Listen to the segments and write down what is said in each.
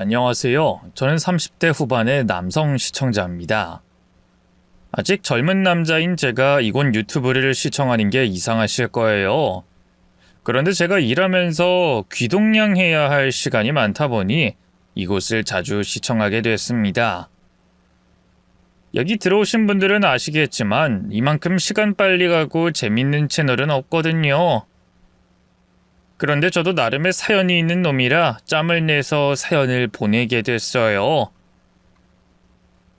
안녕하세요. 저는 30대 후반의 남성 시청자입니다. 아직 젊은 남자인 제가 이곳 유튜브를 시청하는 게 이상하실 거예요. 그런데 제가 일하면서 귀동냥해야 할 시간이 많다 보니 이곳을 자주 시청하게 됐습니다. 여기 들어오신 분들은 아시겠지만 이만큼 시간 빨리 가고 재밌는 채널은 없거든요. 그런데 저도 나름의 사연이 있는 놈이라 짬을 내서 사연을 보내게 됐어요.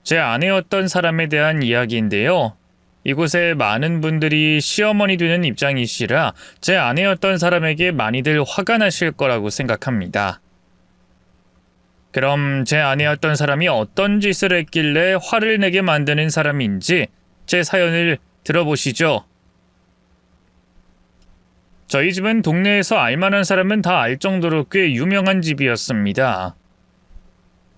제 아내였던 사람에 대한 이야기인데요. 이곳에 많은 분들이 시어머니 되는 입장이시라 제 아내였던 사람에게 많이들 화가 나실 거라고 생각합니다. 그럼 제 아내였던 사람이 어떤 짓을 했길래 화를 내게 만드는 사람인지 제 사연을 들어보시죠. 저희 집은 동네에서 알만한 사람은 다 알 정도로 꽤 유명한 집이었습니다.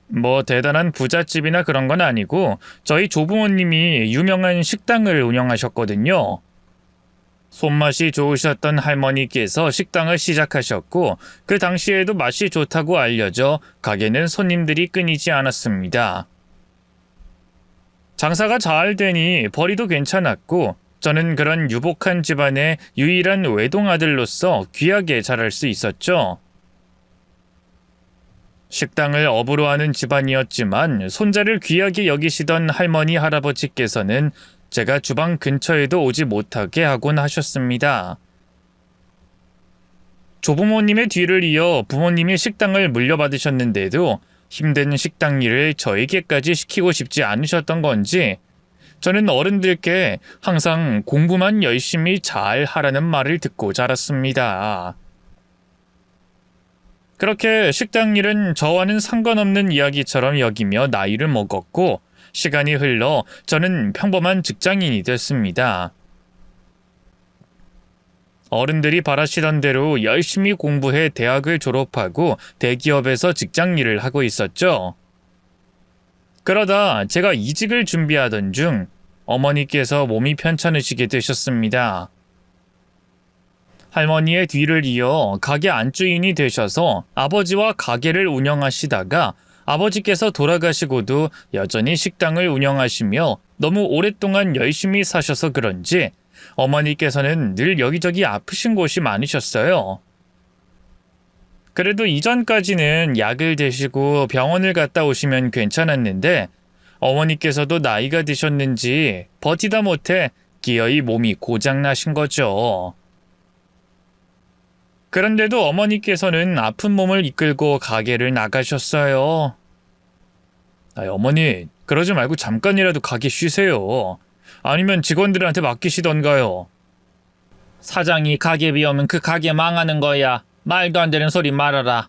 뭐 대단한 부잣집이나 그런 건 아니고 저희 조부모님이 유명한 식당을 운영하셨거든요. 손맛이 좋으셨던 할머니께서 식당을 시작하셨고 그 당시에도 맛이 좋다고 알려져 가게는 손님들이 끊이지 않았습니다. 장사가 잘 되니 벌이도 괜찮았고 저는 그런 유복한 집안의 유일한 외동아들로서 귀하게 자랄 수 있었죠. 식당을 업으로 하는 집안이었지만 손자를 귀하게 여기시던 할머니 할아버지께서는 제가 주방 근처에도 오지 못하게 하곤 하셨습니다. 조부모님의 뒤를 이어 부모님이 식당을 물려받으셨는데도 힘든 식당 일을 저에게까지 시키고 싶지 않으셨던 건지 저는 어른들께 항상 공부만 열심히 잘 하라는 말을 듣고 자랐습니다. 그렇게 식당 일은 저와는 상관없는 이야기처럼 여기며 나이를 먹었고 시간이 흘러 저는 평범한 직장인이 됐습니다. 어른들이 바라시던 대로 열심히 공부해 대학을 졸업하고 대기업에서 직장 일을 하고 있었죠. 그러다 제가 이직을 준비하던 중 어머니께서 몸이 편찮으시게 되셨습니다. 할머니의 뒤를 이어 가게 안주인이 되셔서 아버지와 가게를 운영하시다가 아버지께서 돌아가시고도 여전히 식당을 운영하시며 너무 오랫동안 열심히 사셔서 그런지 어머니께서는 늘 여기저기 아프신 곳이 많으셨어요. 그래도 이전까지는 약을 드시고 병원을 갔다 오시면 괜찮았는데 어머니께서도 나이가 드셨는지 버티다 못해 기어이 몸이 고장나신 거죠. 그런데도 어머니께서는 아픈 몸을 이끌고 가게를 나가셨어요. 어머니, 그러지 말고 잠깐이라도 가게 쉬세요. 아니면 직원들한테 맡기시던가요. 사장이 가게 비우면 그 가게 망하는 거야. 말도 안 되는 소리 말아라.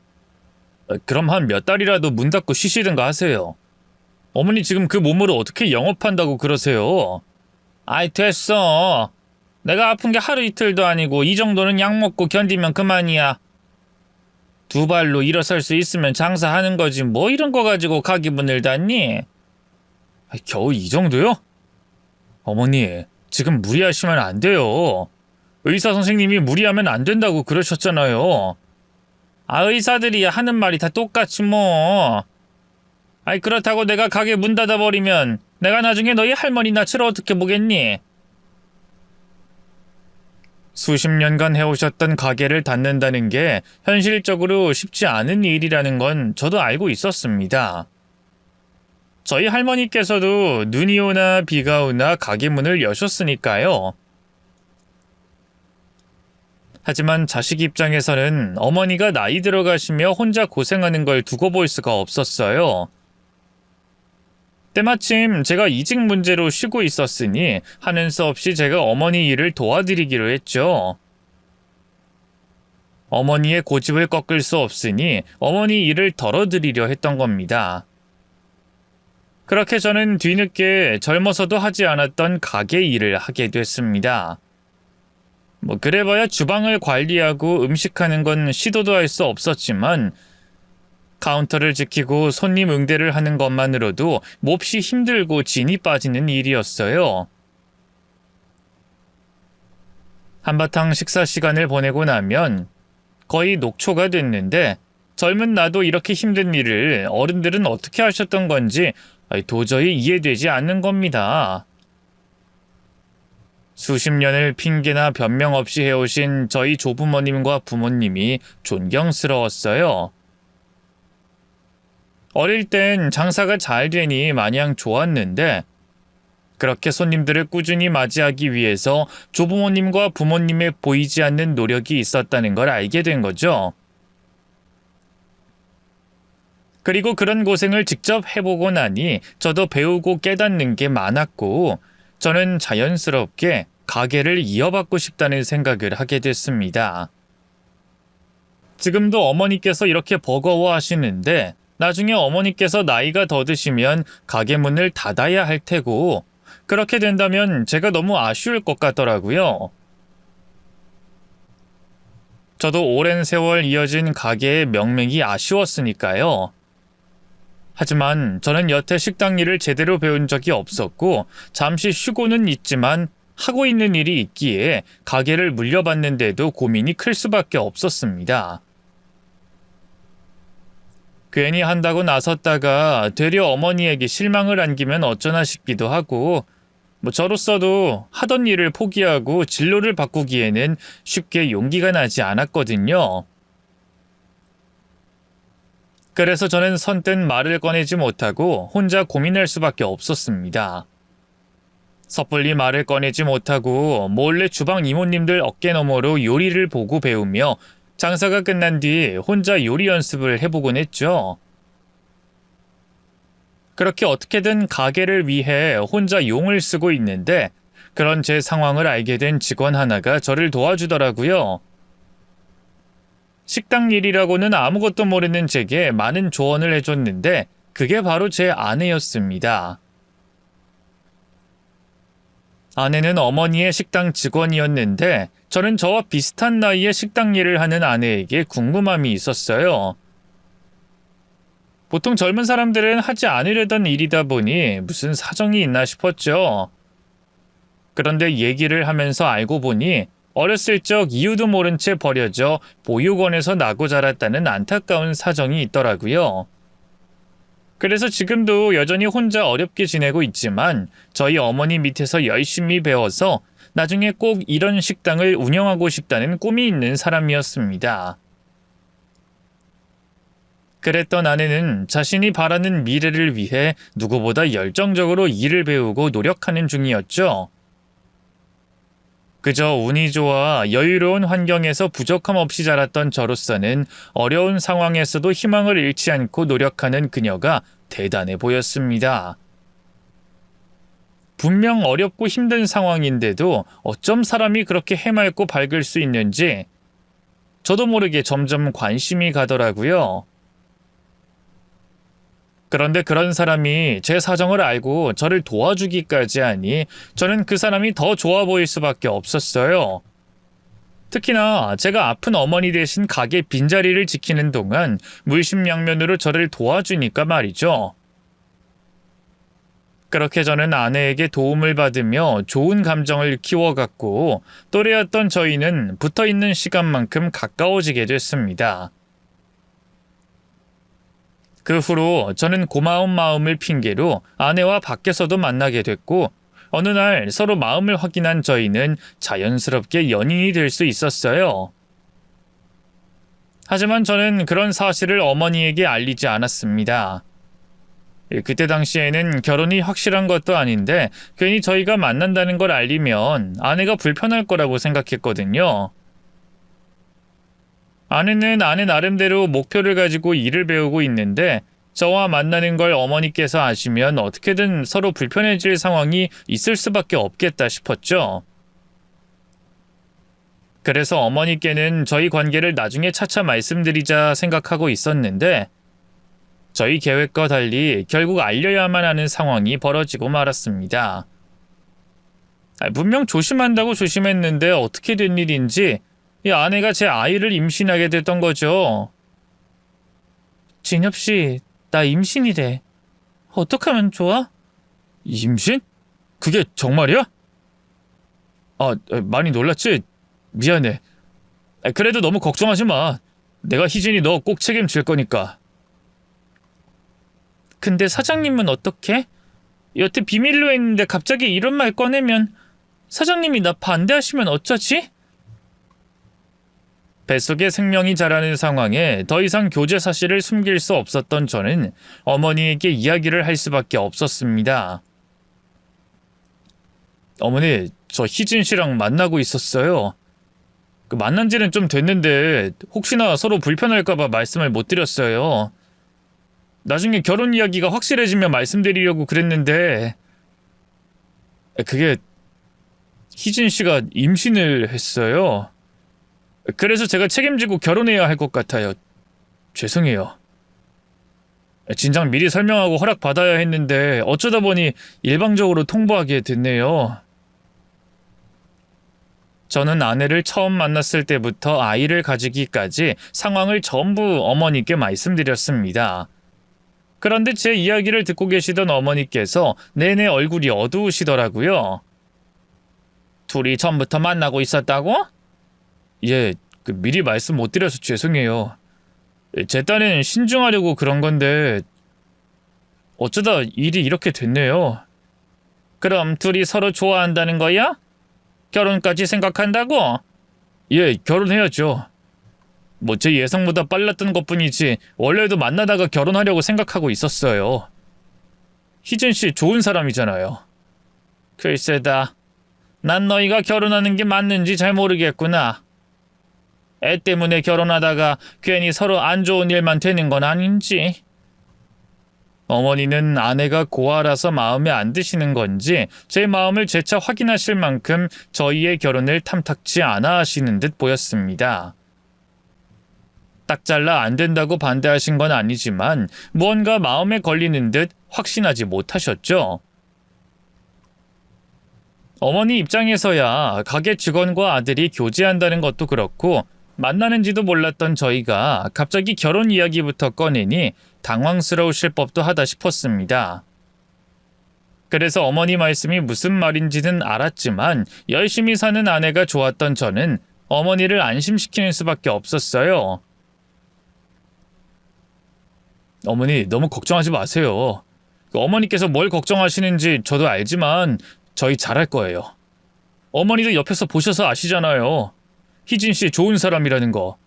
그럼 한 몇 달이라도 문 닫고 쉬시든가 하세요. 어머니 지금 그 몸으로 어떻게 영업한다고 그러세요? 아이 됐어. 내가 아픈 게 하루 이틀도 아니고 이 정도는 약 먹고 견디면 그만이야. 두 발로 일어설 수 있으면 장사하는 거지 뭐 이런 거 가지고 가게 문을 닫니? 겨우 이 정도요? 어머니 지금 무리하시면 안 돼요. 의사 선생님이 무리하면 안 된다고 그러셨잖아요. 의사들이 하는 말이 다 똑같지 뭐. 그렇다고 내가 가게 문 닫아버리면 내가 나중에 너희 할머니 낯을 어떻게 보겠니? 수십 년간 해오셨던 가게를 닫는다는 게 현실적으로 쉽지 않은 일이라는 건 저도 알고 있었습니다. 저희 할머니께서도 눈이 오나 비가 오나 가게 문을 여셨으니까요. 하지만 자식 입장에서는 어머니가 나이 들어가시며 혼자 고생하는 걸 두고 볼 수가 없었어요. 때마침 제가 이직 문제로 쉬고 있었으니 하는 수 없이 제가 어머니 일을 도와드리기로 했죠. 어머니의 고집을 꺾을 수 없으니 어머니 일을 덜어드리려 했던 겁니다. 그렇게 저는 뒤늦게 젊어서도 하지 않았던 가게 일을 하게 됐습니다. 그래봐야 주방을 관리하고 음식하는 건 시도도 할 수 없었지만 카운터를 지키고 손님 응대를 하는 것만으로도 몹시 힘들고 진이 빠지는 일이었어요. 한바탕 식사 시간을 보내고 나면 거의 녹초가 됐는데 젊은 나도 이렇게 힘든 일을 어른들은 어떻게 하셨던 건지 도저히 이해되지 않는 겁니다. 수십 년을 핑계나 변명 없이 해오신 저희 조부모님과 부모님이 존경스러웠어요. 어릴 땐 장사가 잘 되니 마냥 좋았는데 그렇게 손님들을 꾸준히 맞이하기 위해서 조부모님과 부모님의 보이지 않는 노력이 있었다는 걸 알게 된 거죠. 그리고 그런 고생을 직접 해보고 나니 저도 배우고 깨닫는 게 많았고 저는 자연스럽게 가게를 이어받고 싶다는 생각을 하게 됐습니다. 지금도 어머니께서 이렇게 버거워하시는데 나중에 어머니께서 나이가 더 드시면 가게 문을 닫아야 할 테고 그렇게 된다면 제가 너무 아쉬울 것 같더라고요. 저도 오랜 세월 이어진 가게의 명맥이 아쉬웠으니까요. 하지만 저는 여태 식당 일을 제대로 배운 적이 없었고 잠시 쉬고는 있지만 하고 있는 일이 있기에 가게를 물려받는데도 고민이 클 수밖에 없었습니다. 괜히 한다고 나섰다가 되려 어머니에게 실망을 안기면 어쩌나 싶기도 하고 저로서도 하던 일을 포기하고 진로를 바꾸기에는 쉽게 용기가 나지 않았거든요. 그래서 저는 선뜻 말을 꺼내지 못하고 혼자 고민할 수밖에 없었습니다. 섣불리 말을 꺼내지 못하고 몰래 주방 이모님들 어깨너머로 요리를 보고 배우며 장사가 끝난 뒤 혼자 요리 연습을 해보곤 했죠. 그렇게 어떻게든 가게를 위해 혼자 용을 쓰고 있는데 그런 제 상황을 알게 된 직원 하나가 저를 도와주더라고요. 식당 일이라고는 아무것도 모르는 제게 많은 조언을 해줬는데 그게 바로 제 아내였습니다. 아내는 어머니의 식당 직원이었는데 저는 저와 비슷한 나이에 식당 일을 하는 아내에게 궁금함이 있었어요. 보통 젊은 사람들은 하지 않으려던 일이다 보니 무슨 사정이 있나 싶었죠. 그런데 얘기를 하면서 알고 보니 어렸을 적 이유도 모른 채 버려져 보육원에서 나고 자랐다는 안타까운 사정이 있더라고요. 그래서 지금도 여전히 혼자 어렵게 지내고 있지만 저희 어머니 밑에서 열심히 배워서 나중에 꼭 이런 식당을 운영하고 싶다는 꿈이 있는 사람이었습니다. 그랬던 아내는 자신이 바라는 미래를 위해 누구보다 열정적으로 일을 배우고 노력하는 중이었죠. 그저 운이 좋아 여유로운 환경에서 부족함 없이 자랐던 저로서는 어려운 상황에서도 희망을 잃지 않고 노력하는 그녀가 대단해 보였습니다. 분명 어렵고 힘든 상황인데도 어쩜 사람이 그렇게 해맑고 밝을 수 있는지 저도 모르게 점점 관심이 가더라고요. 그런데 그런 사람이 제 사정을 알고 저를 도와주기까지 하니 저는 그 사람이 더 좋아 보일 수밖에 없었어요. 특히나 제가 아픈 어머니 대신 가게 빈자리를 지키는 동안 물심양면으로 저를 도와주니까 말이죠. 그렇게 저는 아내에게 도움을 받으며 좋은 감정을 키워갔고 또래였던 저희는 붙어있는 시간만큼 가까워지게 됐습니다. 그 후로 저는 고마운 마음을 핑계로 아내와 밖에서도 만나게 됐고 어느 날 서로 마음을 확인한 저희는 자연스럽게 연인이 될 수 있었어요. 하지만 저는 그런 사실을 어머니에게 알리지 않았습니다. 그때 당시에는 결혼이 확실한 것도 아닌데 괜히 저희가 만난다는 걸 알리면 아내가 불편할 거라고 생각했거든요. 아내는 아내 나름대로 목표를 가지고 일을 배우고 있는데 저와 만나는 걸 어머니께서 아시면 어떻게든 서로 불편해질 상황이 있을 수밖에 없겠다 싶었죠. 그래서 어머니께는 저희 관계를 나중에 차차 말씀드리자 생각하고 있었는데 저희 계획과 달리 결국 알려야만 하는 상황이 벌어지고 말았습니다. 분명 조심한다고 조심했는데 어떻게 된 일인지 이 아내가 제 아이를 임신하게 됐던 거죠. 진엽씨, 나 임신이래. 어떡하면 좋아? 임신? 그게 정말이야? 많이 놀랐지? 미안해. 그래도 너무 걱정하지 마. 내가 희진이 너 꼭 책임질 거니까. 근데 사장님은 어떻게? 여태 비밀로 했는데 갑자기 이런 말 꺼내면 사장님이 나 반대하시면 어쩌지? 뱃속에 생명이 자라는 상황에 더 이상 교제 사실을 숨길 수 없었던 저는 어머니에게 이야기를 할 수밖에 없었습니다. 어머니, 저 희진 씨랑 만나고 있었어요. 만난 지는 좀 됐는데 혹시나 서로 불편할까봐 말씀을 못 드렸어요. 나중에 결혼 이야기가 확실해지면 말씀드리려고 그랬는데 그게 희진 씨가 임신을 했어요. 그래서 제가 책임지고 결혼해야 할 것 같아요. 죄송해요. 진작 미리 설명하고 허락받아야 했는데 어쩌다 보니 일방적으로 통보하게 됐네요. 저는 아내를 처음 만났을 때부터 아이를 가지기까지 상황을 전부 어머니께 말씀드렸습니다. 그런데 제 이야기를 듣고 계시던 어머니께서 내내 얼굴이 어두우시더라고요. 둘이 처음부터 만나고 있었다고? 예, 미리 말씀 못 드려서 죄송해요. 제 딸은 신중하려고 그런 건데 어쩌다 일이 이렇게 됐네요. 그럼 둘이 서로 좋아한다는 거야? 결혼까지 생각한다고? 예, 결혼해야죠. 뭐 제 예상보다 빨랐던 것뿐이지 원래도 만나다가 결혼하려고 생각하고 있었어요. 희진 씨 좋은 사람이잖아요. 글쎄다. 난 너희가 결혼하는 게 맞는지 잘 모르겠구나. 애 때문에 결혼하다가 괜히 서로 안 좋은 일만 되는 건 아닌지. 어머니는 아내가 고아라서 마음에 안 드시는 건지 제 마음을 재차 확인하실 만큼 저희의 결혼을 탐탁치 않아 하시는 듯 보였습니다. 딱 잘라 안 된다고 반대하신 건 아니지만 무언가 마음에 걸리는 듯 확신하지 못하셨죠. 어머니 입장에서야 가게 직원과 아들이 교제한다는 것도 그렇고 만나는지도 몰랐던 저희가 갑자기 결혼 이야기부터 꺼내니 당황스러우실 법도 하다 싶었습니다. 그래서 어머니 말씀이 무슨 말인지는 알았지만 열심히 사는 아내가 좋았던 저는 어머니를 안심시키는 수밖에 없었어요. 어머니 너무 걱정하지 마세요. 어머니께서 뭘 걱정하시는지 저도 알지만 저희 잘할 거예요. 어머니도 옆에서 보셔서 아시잖아요. 희진 씨 좋은 사람이라는 거.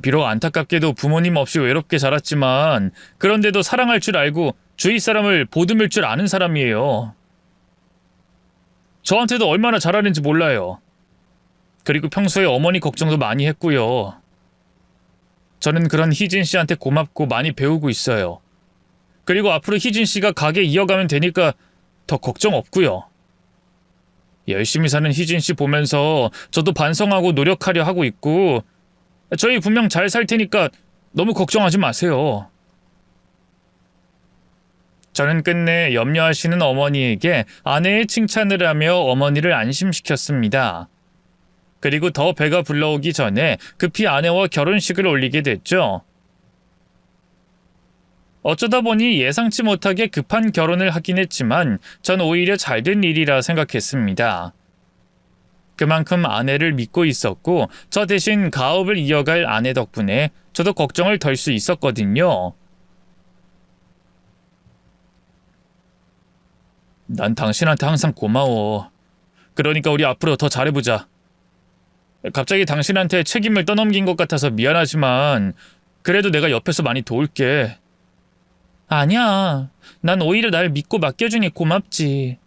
비록 안타깝게도 부모님 없이 외롭게 자랐지만 그런데도 사랑할 줄 알고 주위 사람을 보듬을 줄 아는 사람이에요. 저한테도 얼마나 잘하는지 몰라요. 그리고 평소에 어머니 걱정도 많이 했고요. 저는 그런 희진 씨한테 고맙고 많이 배우고 있어요. 그리고 앞으로 희진 씨가 가게 이어가면 되니까 더 걱정 없고요. 열심히 사는 희진 씨 보면서 저도 반성하고 노력하려 하고 있고 저희 분명 잘 살 테니까 너무 걱정하지 마세요. 저는 끝내 염려하시는 어머니에게 아내의 칭찬을 하며 어머니를 안심시켰습니다. 그리고 더 배가 불러오기 전에 급히 아내와 결혼식을 올리게 됐죠. 어쩌다 보니 예상치 못하게 급한 결혼을 하긴 했지만 전 오히려 잘된 일이라 생각했습니다. 그만큼 아내를 믿고 있었고 저 대신 가업을 이어갈 아내 덕분에 저도 걱정을 덜 수 있었거든요. 난 당신한테 항상 고마워. 그러니까 우리 앞으로 더 잘해보자. 갑자기 당신한테 책임을 떠넘긴 것 같아서 미안하지만 그래도 내가 옆에서 많이 도울게. 아니야. 난 오히려 날 믿고 맡겨주니 고맙지.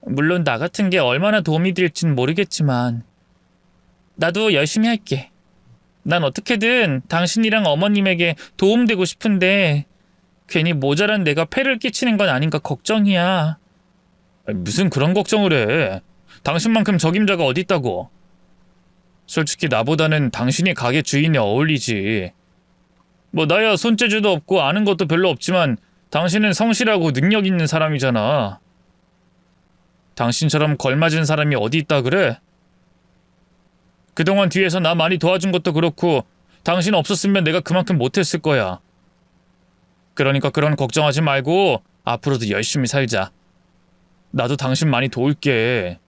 물론 나 같은 게 얼마나 도움이 될진 모르겠지만 나도 열심히 할게. 난 어떻게든 당신이랑 어머님에게 도움되고 싶은데 괜히 모자란 내가 폐를 끼치는 건 아닌가 걱정이야. 무슨 그런 걱정을 해. 당신만큼 적임자가 어딨다고. 솔직히 나보다는 당신이 가게 주인에 어울리지. 뭐 나야 손재주도 없고 아는 것도 별로 없지만 당신은 성실하고 능력 있는 사람이잖아. 당신처럼 걸맞은 사람이 어디 있다 그래? 그동안 뒤에서 나 많이 도와준 것도 그렇고 당신 없었으면 내가 그만큼 못했을 거야. 그러니까 그런 걱정하지 말고 앞으로도 열심히 살자. 나도 당신 많이 도울게.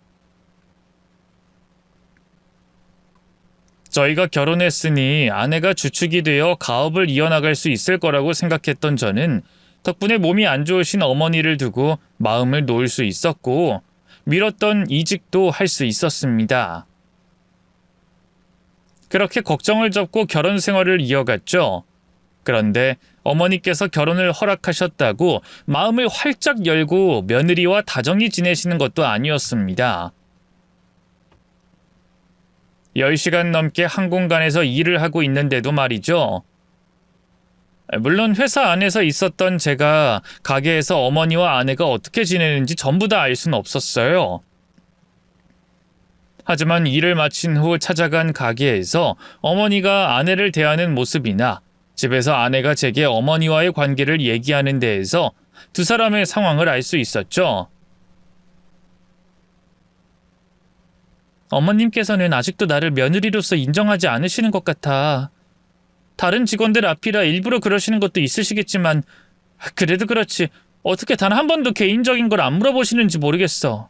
저희가 결혼했으니 아내가 주축이 되어 가업을 이어나갈 수 있을 거라고 생각했던 저는 덕분에 몸이 안 좋으신 어머니를 두고 마음을 놓을 수 있었고 미뤘던 이직도 할 수 있었습니다. 그렇게 걱정을 접고 결혼 생활을 이어갔죠. 그런데 어머니께서 결혼을 허락하셨다고 마음을 활짝 열고 며느리와 다정히 지내시는 것도 아니었습니다. 10시간 넘게 한 공간에서 일을 하고 있는데도 말이죠. 물론 회사 안에서 있었던 제가 가게에서 어머니와 아내가 어떻게 지내는지 전부 다 알 수는 없었어요. 하지만 일을 마친 후 찾아간 가게에서 어머니가 아내를 대하는 모습이나 집에서 아내가 제게 어머니와의 관계를 얘기하는 데에서 두 사람의 상황을 알 수 있었죠. 어머님께서는 아직도 나를 며느리로서 인정하지 않으시는 것 같아. 다른 직원들 앞이라 일부러 그러시는 것도 있으시겠지만 그래도 그렇지 어떻게 단 한 번도 개인적인 걸 안 물어보시는지 모르겠어.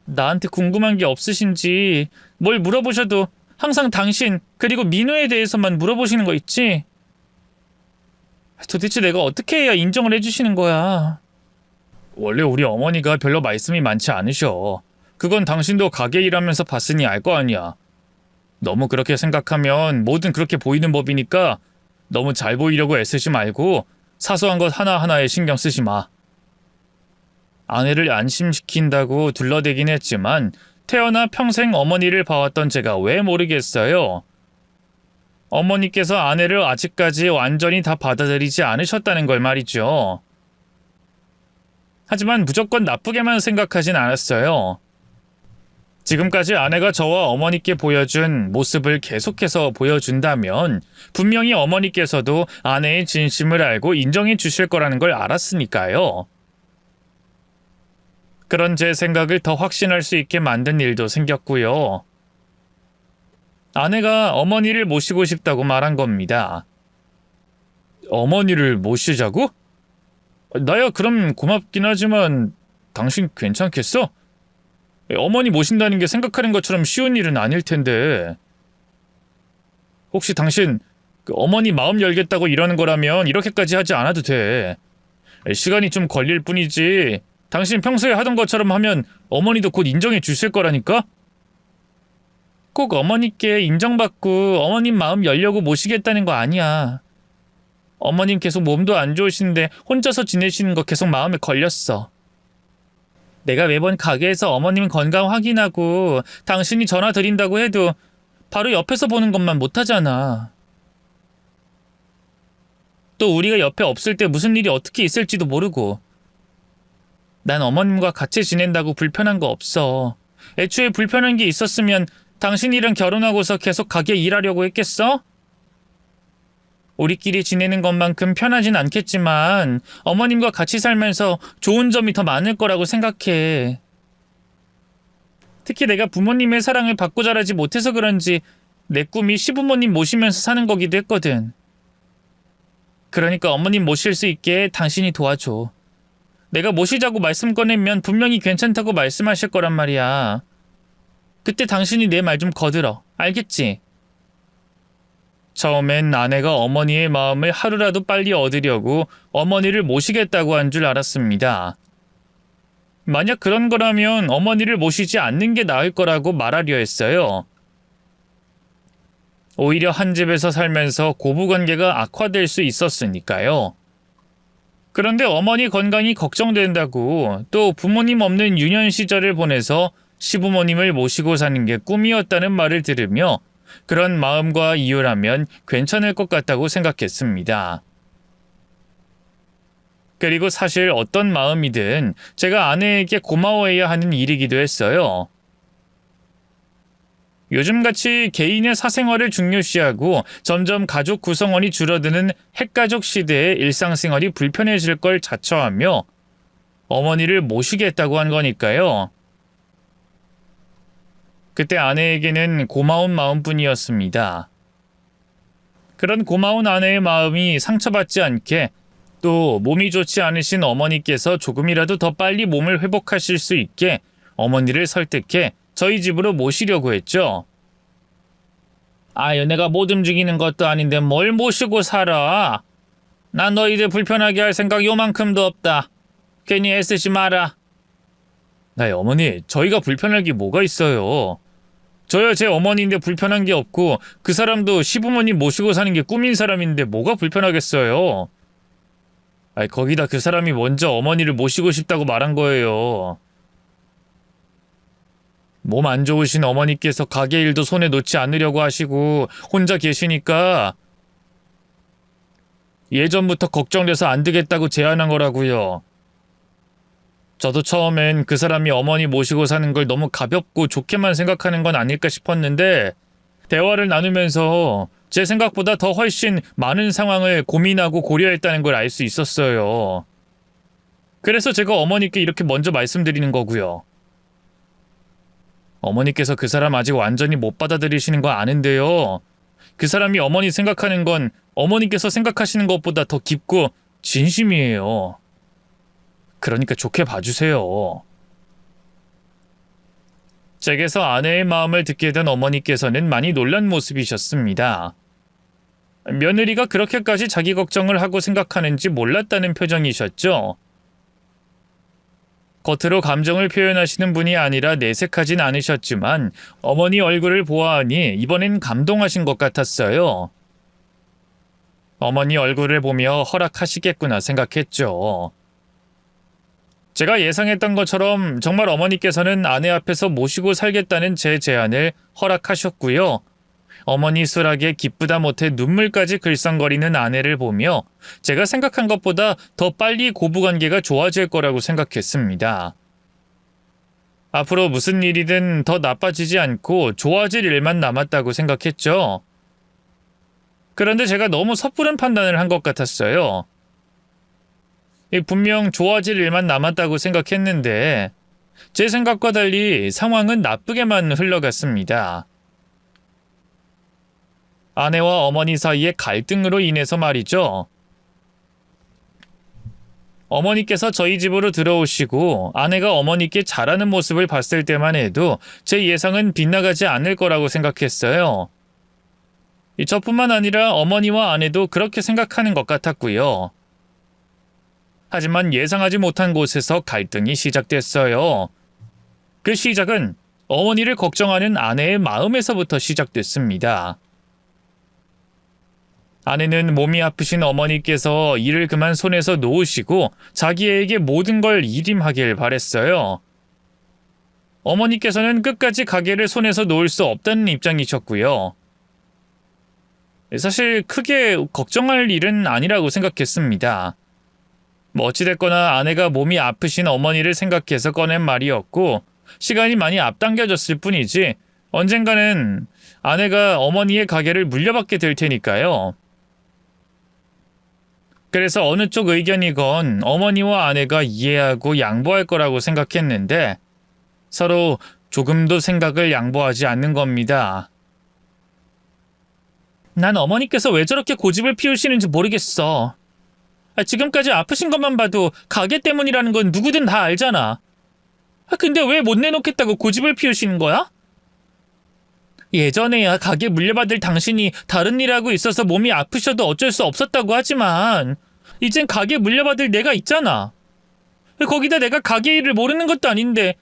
나한테 궁금한 게 없으신지 뭘 물어보셔도 항상 당신 그리고 민우에 대해서만 물어보시는 거 있지? 도대체 내가 어떻게 해야 인정을 해주시는 거야? 원래 우리 어머니가 별로 말씀이 많지 않으셔. 그건 당신도 가게 일하면서 봤으니 알 거 아니야. 너무 그렇게 생각하면 뭐든 그렇게 보이는 법이니까 너무 잘 보이려고 애쓰지 말고 사소한 것 하나하나에 신경 쓰지 마. 아내를 안심시킨다고 둘러대긴 했지만 태어나 평생 어머니를 봐왔던 제가 왜 모르겠어요. 어머니께서 아내를 아직까지 완전히 다 받아들이지 않으셨다는 걸 말이죠. 하지만 무조건 나쁘게만 생각하진 않았어요. 지금까지 아내가 저와 어머니께 보여준 모습을 계속해서 보여준다면 분명히 어머니께서도 아내의 진심을 알고 인정해 주실 거라는 걸 알았으니까요. 그런 제 생각을 더 확신할 수 있게 만든 일도 생겼고요. 아내가 어머니를 모시고 싶다고 말한 겁니다. 어머니를 모시자고? 나야 그럼 고맙긴 하지만 당신 괜찮겠어? 어머니 모신다는 게 생각하는 것처럼 쉬운 일은 아닐 텐데. 혹시 당신 어머니 마음 열겠다고 이러는 거라면 이렇게까지 하지 않아도 돼. 시간이 좀 걸릴 뿐이지 당신 평소에 하던 것처럼 하면 어머니도 곧 인정해 주실 거라니까? 꼭 어머니께 인정받고 어머님 마음 열려고 모시겠다는 거 아니야. 어머님 계속 몸도 안 좋으신데 혼자서 지내시는 거 계속 마음에 걸렸어. 내가 매번 가게에서 어머님 건강 확인하고 당신이 전화 드린다고 해도 바로 옆에서 보는 것만 못하잖아. 또 우리가 옆에 없을 때 무슨 일이 어떻게 있을지도 모르고. 난 어머님과 같이 지낸다고 불편한 거 없어. 애초에 불편한 게 있었으면 당신이랑 결혼하고서 계속 가게 일하려고 했겠어? 우리끼리 지내는 것만큼 편하진 않겠지만 어머님과 같이 살면서 좋은 점이 더 많을 거라고 생각해. 특히 내가 부모님의 사랑을 받고 자라지 못해서 그런지 내 꿈이 시부모님 모시면서 사는 거기도 했거든. 그러니까 어머님 모실 수 있게 당신이 도와줘. 내가 모시자고 말씀 꺼내면 분명히 괜찮다고 말씀하실 거란 말이야. 그때 당신이 내 말 좀 거들어. 알겠지? 처음엔 아내가 어머니의 마음을 하루라도 빨리 얻으려고 어머니를 모시겠다고 한 줄 알았습니다. 만약 그런 거라면 어머니를 모시지 않는 게 나을 거라고 말하려 했어요. 오히려 한 집에서 살면서 고부관계가 악화될 수 있었으니까요. 그런데 어머니 건강이 걱정된다고 또 부모님 없는 유년 시절을 보내서 시부모님을 모시고 사는 게 꿈이었다는 말을 들으며 그런 마음과 이유라면 괜찮을 것 같다고 생각했습니다. 그리고 사실 어떤 마음이든 제가 아내에게 고마워해야 하는 일이기도 했어요. 요즘같이 개인의 사생활을 중요시하고 점점 가족 구성원이 줄어드는 핵가족 시대의 일상생활이 불편해질 걸 자처하며 어머니를 모시겠다고 한 거니까요. 그때 아내에게는 고마운 마음뿐이었습니다. 그런 고마운 아내의 마음이 상처받지 않게 또 몸이 좋지 않으신 어머니께서 조금이라도 더 빨리 몸을 회복하실 수 있게 어머니를 설득해 저희 집으로 모시려고 했죠. 아유, 내가 못 움직이는 것도 아닌데 뭘 모시고 살아. 난 너희들 불편하게 할 생각 요만큼도 없다. 괜히 애쓰지 마라. 네, 어머니, 저희가 불편할 게 뭐가 있어요. 저야 제 어머니인데 불편한 게 없고 그 사람도 시부모님 모시고 사는 게 꿈인 사람인데 뭐가 불편하겠어요. 아니, 거기다 그 사람이 먼저 어머니를 모시고 싶다고 말한 거예요. 몸 안 좋으신 어머니께서 가게 일도 손에 놓지 않으려고 하시고 혼자 계시니까 예전부터 걱정돼서 안 되겠다고 제안한 거라고요. 저도 처음엔 그 사람이 어머니 모시고 사는 걸 너무 가볍고 좋게만 생각하는 건 아닐까 싶었는데 대화를 나누면서 제 생각보다 더 훨씬 많은 상황을 고민하고 고려했다는 걸 알 수 있었어요. 그래서 제가 어머니께 이렇게 먼저 말씀드리는 거고요. 어머니께서 그 사람 아직 완전히 못 받아들이시는 거 아는데요. 그 사람이 어머니 생각하는 건 어머니께서 생각하시는 것보다 더 깊고 진심이에요. 그러니까 좋게 봐주세요. 제게서 아내의 마음을 듣게 된 어머니께서는 많이 놀란 모습이셨습니다. 며느리가 그렇게까지 자기 걱정을 하고 생각하는지 몰랐다는 표정이셨죠. 겉으로 감정을 표현하시는 분이 아니라 내색하진 않으셨지만 어머니 얼굴을 보아하니 이번엔 감동하신 것 같았어요. 어머니 얼굴을 보며 허락하시겠구나 생각했죠. 제가 예상했던 것처럼 정말 어머니께서는 아내 앞에서 모시고 살겠다는 제 제안을 허락하셨고요. 어머니 수락에 기쁘다 못해 눈물까지 글썽거리는 아내를 보며 제가 생각한 것보다 더 빨리 고부관계가 좋아질 거라고 생각했습니다. 앞으로 무슨 일이든 더 나빠지지 않고 좋아질 일만 남았다고 생각했죠. 그런데 제가 너무 섣부른 판단을 한 것 같았어요. 분명 좋아질 일만 남았다고 생각했는데 제 생각과 달리 상황은 나쁘게만 흘러갔습니다. 아내와 어머니 사이의 갈등으로 인해서 말이죠. 어머니께서 저희 집으로 들어오시고 아내가 어머니께 잘하는 모습을 봤을 때만 해도 제 예상은 빗나가지 않을 거라고 생각했어요. 저뿐만 아니라 어머니와 아내도 그렇게 생각하는 것 같았고요. 하지만 예상하지 못한 곳에서 갈등이 시작됐어요. 그 시작은 어머니를 걱정하는 아내의 마음에서부터 시작됐습니다. 아내는 몸이 아프신 어머니께서 일을 그만 손에서 놓으시고 자기에게 모든 걸 일임하길 바랬어요. 어머니께서는 끝까지 가게를 손에서 놓을 수 없다는 입장이셨고요. 사실 크게 걱정할 일은 아니라고 생각했습니다. 어찌됐거나 아내가 몸이 아프신 어머니를 생각해서 꺼낸 말이었고 시간이 많이 앞당겨졌을 뿐이지 언젠가는 아내가 어머니의 가게를 물려받게 될 테니까요. 그래서 어느 쪽 의견이건 어머니와 아내가 이해하고 양보할 거라고 생각했는데 서로 조금도 생각을 양보하지 않는 겁니다. 난 어머니께서 왜 저렇게 고집을 피우시는지 모르겠어. 지금까지 아프신 것만 봐도 가게 때문이라는 건 누구든 다 알잖아. 근데 왜 못 내놓겠다고 고집을 피우시는 거야? 예전에야 가게 물려받을 당신이 다른 일하고 있어서 몸이 아프셔도 어쩔 수 없었다고 하지만 이젠 가게 물려받을 내가 있잖아. 거기다 내가 가게 일을 모르는 것도 아닌데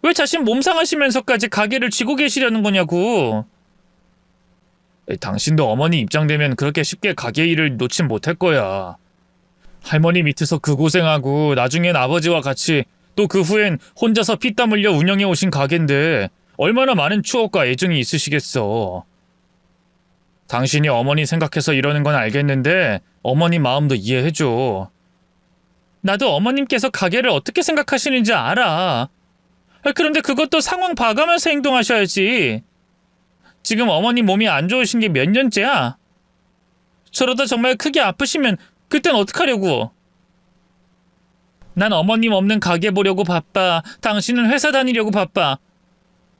왜 자신 몸 상하시면서까지 가게를 쥐고 계시려는 거냐고. 당신도 어머니 입장 되면 그렇게 쉽게 가게 일을 놓진 못할 거야. 할머니 밑에서 그 고생하고 나중엔 아버지와 같이 또 그 후엔 혼자서 피땀 흘려 운영해 오신 가게인데 얼마나 많은 추억과 애정이 있으시겠어. 당신이 어머니 생각해서 이러는 건 알겠는데 어머니 마음도 이해해줘. 나도 어머님께서 가게를 어떻게 생각하시는지 알아. 그런데 그것도 상황 봐가면서 행동하셔야지. 지금 어머니 몸이 안 좋으신 게 몇 년째야? 저러다 정말 크게 아프시면 그땐 어떡하려고? 난 어머님 없는 가게 보려고 바빠. 당신은 회사 다니려고 바빠.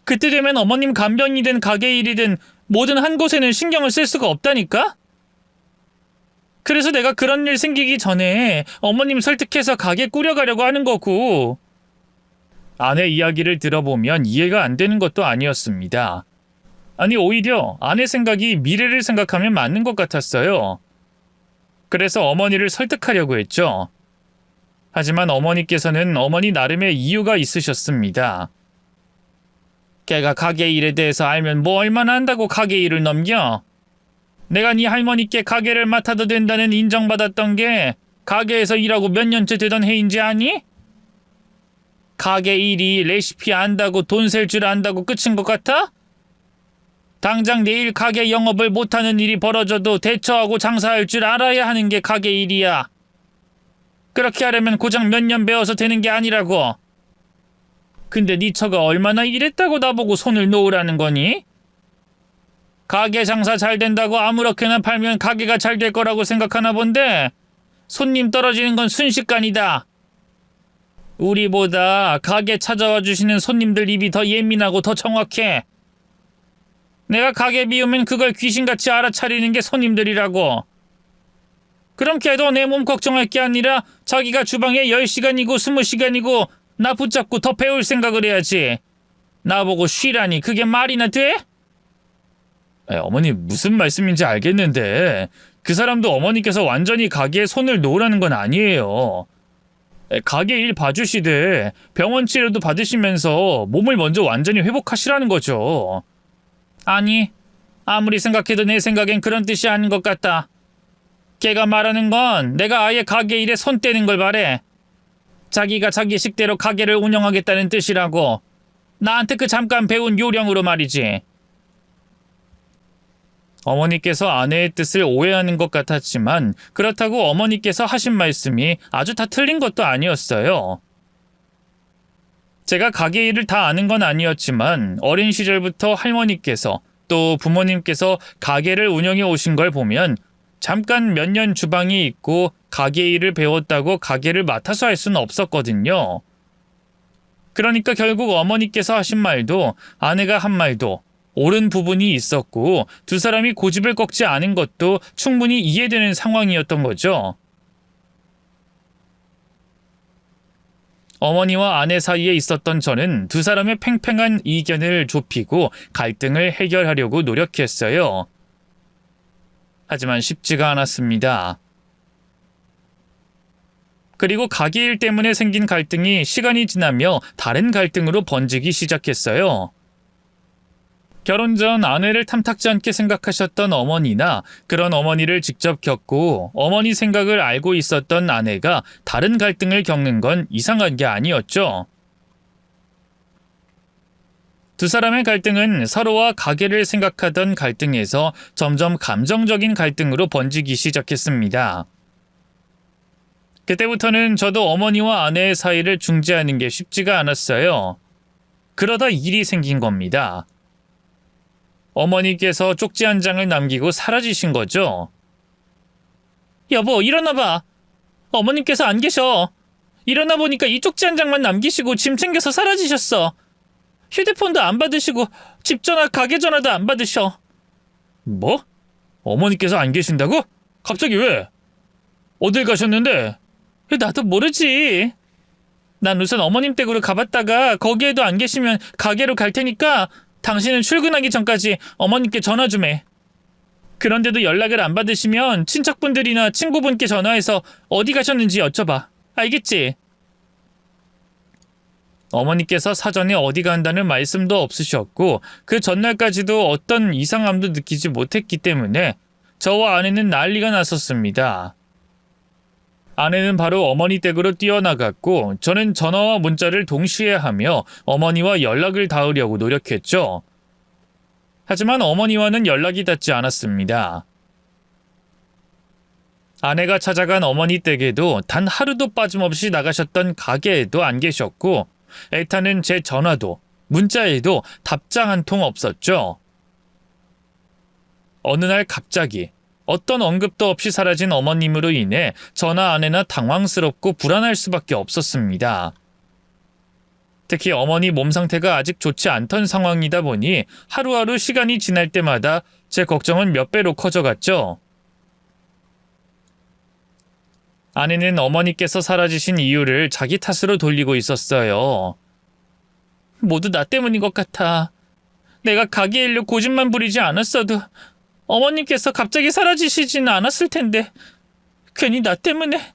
그때 되면 어머님 간병이든 가게 일이든 뭐든 한 곳에는 신경을 쓸 수가 없다니까? 그래서 내가 그런 일 생기기 전에 어머님 설득해서 가게 꾸려가려고 하는 거고. 아내 이야기를 들어보면 이해가 안 되는 것도 아니었습니다. 아니, 오히려 아내 생각이 미래를 생각하면 맞는 것 같았어요. 그래서 어머니를 설득하려고 했죠. 하지만 어머니께서는 어머니 나름의 이유가 있으셨습니다. 걔가 가게 일에 대해서 알면 뭐 얼마나 한다고 가게 일을 넘겨? 내가 네 할머니께 가게를 맡아도 된다는 인정받았던 게 가게에서 일하고 몇 년째 되던 해인지 아니? 가게 일이 레시피 안다고 돈 셀 줄 안다고 끝인 것 같아? 당장 내일 가게 영업을 못하는 일이 벌어져도 대처하고 장사할 줄 알아야 하는 게 가게 일이야. 그렇게 하려면 고작 몇 년 배워서 되는 게 아니라고. 근데 네 처가 얼마나 일했다고 나보고 손을 놓으라는 거니? 가게 장사 잘 된다고 아무렇게나 팔면 가게가 잘 될 거라고 생각하나 본데 손님 떨어지는 건 순식간이다. 우리보다 가게 찾아와 주시는 손님들 입이 더 예민하고 더 정확해. 내가 가게 비우면 그걸 귀신같이 알아차리는 게 손님들이라고. 그럼 걔도 내 몸 걱정할 게 아니라 자기가 주방에 10시간이고 20시간이고 나 붙잡고 더 배울 생각을 해야지. 나보고 쉬라니 그게 말이나 돼? 어머니 무슨 말씀인지 알겠는데 그 사람도 어머니께서 완전히 가게에 손을 놓으라는 건 아니에요. 가게 일 봐주시되 병원 치료도 받으시면서 몸을 먼저 완전히 회복하시라는 거죠. 아니, 아무리 생각해도 내 생각엔 그런 뜻이 아닌 것 같다. 걔가 말하는 건 내가 아예 가게 일에 손 떼는 걸 바래. 자기가 자기 식대로 가게를 운영하겠다는 뜻이라고. 나한테 그 잠깐 배운 요령으로 말이지. 어머니께서 아내의 뜻을 오해하는 것 같았지만 그렇다고 어머니께서 하신 말씀이 아주 다 틀린 것도 아니었어요. 제가 가게 일을 다 아는 건 아니었지만 어린 시절부터 할머니께서 또 부모님께서 가게를 운영해 오신 걸 보면 잠깐 몇 년 주방이 있고 가게 일을 배웠다고 가게를 맡아서 할 수는 없었거든요. 그러니까 결국 어머니께서 하신 말도 아내가 한 말도 옳은 부분이 있었고 두 사람이 고집을 꺾지 않은 것도 충분히 이해되는 상황이었던 거죠. 어머니와 아내 사이에 있었던 저는 두 사람의 팽팽한 이견을 좁히고 갈등을 해결하려고 노력했어요. 하지만 쉽지가 않았습니다. 그리고 가게 일 때문에 생긴 갈등이 시간이 지나며 다른 갈등으로 번지기 시작했어요. 결혼 전 아내를 탐탁지 않게 생각하셨던 어머니나 그런 어머니를 직접 겪고 어머니 생각을 알고 있었던 아내가 다른 갈등을 겪는 건 이상한 게 아니었죠. 두 사람의 갈등은 서로와 가게를 생각하던 갈등에서 점점 감정적인 갈등으로 번지기 시작했습니다. 그때부터는 저도 어머니와 아내의 사이를 중재하는 게 쉽지가 않았어요. 그러다 일이 생긴 겁니다. 어머니께서 쪽지 한 장을 남기고 사라지신 거죠. 여보, 일어나봐. 어머님께서 안 계셔. 일어나 보니까 이 쪽지 한 장만 남기시고 짐 챙겨서 사라지셨어. 휴대폰도 안 받으시고 집 전화, 가게 전화도 안 받으셔. 뭐? 어머니께서 안 계신다고? 갑자기 왜? 어딜 가셨는데? 나도 모르지. 난 우선 어머님 댁으로 가봤다가 거기에도 안 계시면 가게로 갈 테니까 당신은 출근하기 전까지 어머님께 전화 좀 해. 그런데도 연락을 안 받으시면 친척분들이나 친구분께 전화해서 어디 가셨는지 여쭤봐. 알겠지? 어머니께서 사전에 어디 간다는 말씀도 없으셨고 그 전날까지도 어떤 이상함도 느끼지 못했기 때문에 저와 아내는 난리가 났었습니다. 아내는 바로 어머니 댁으로 뛰어나갔고 저는 전화와 문자를 동시에 하며 어머니와 연락을 닿으려고 노력했죠. 하지만 어머니와는 연락이 닿지 않았습니다. 아내가 찾아간 어머니 댁에도 단 하루도 빠짐없이 나가셨던 가게에도 안 계셨고 애타는 제 전화도 문자에도 답장 한 통 없었죠. 어느 날 갑자기 어떤 언급도 없이 사라진 어머님으로 인해 저나 아내나 당황스럽고 불안할 수밖에 없었습니다. 특히 어머니 몸 상태가 아직 좋지 않던 상황이다 보니 하루하루 시간이 지날 때마다 제 걱정은 몇 배로 커져갔죠. 아내는 어머니께서 사라지신 이유를 자기 탓으로 돌리고 있었어요. 모두 나 때문인 것 같아. 내가 가게 일로 고집만 부리지 않았어도 어머님께서 갑자기 사라지시지는 않았을 텐데 괜히 나 때문에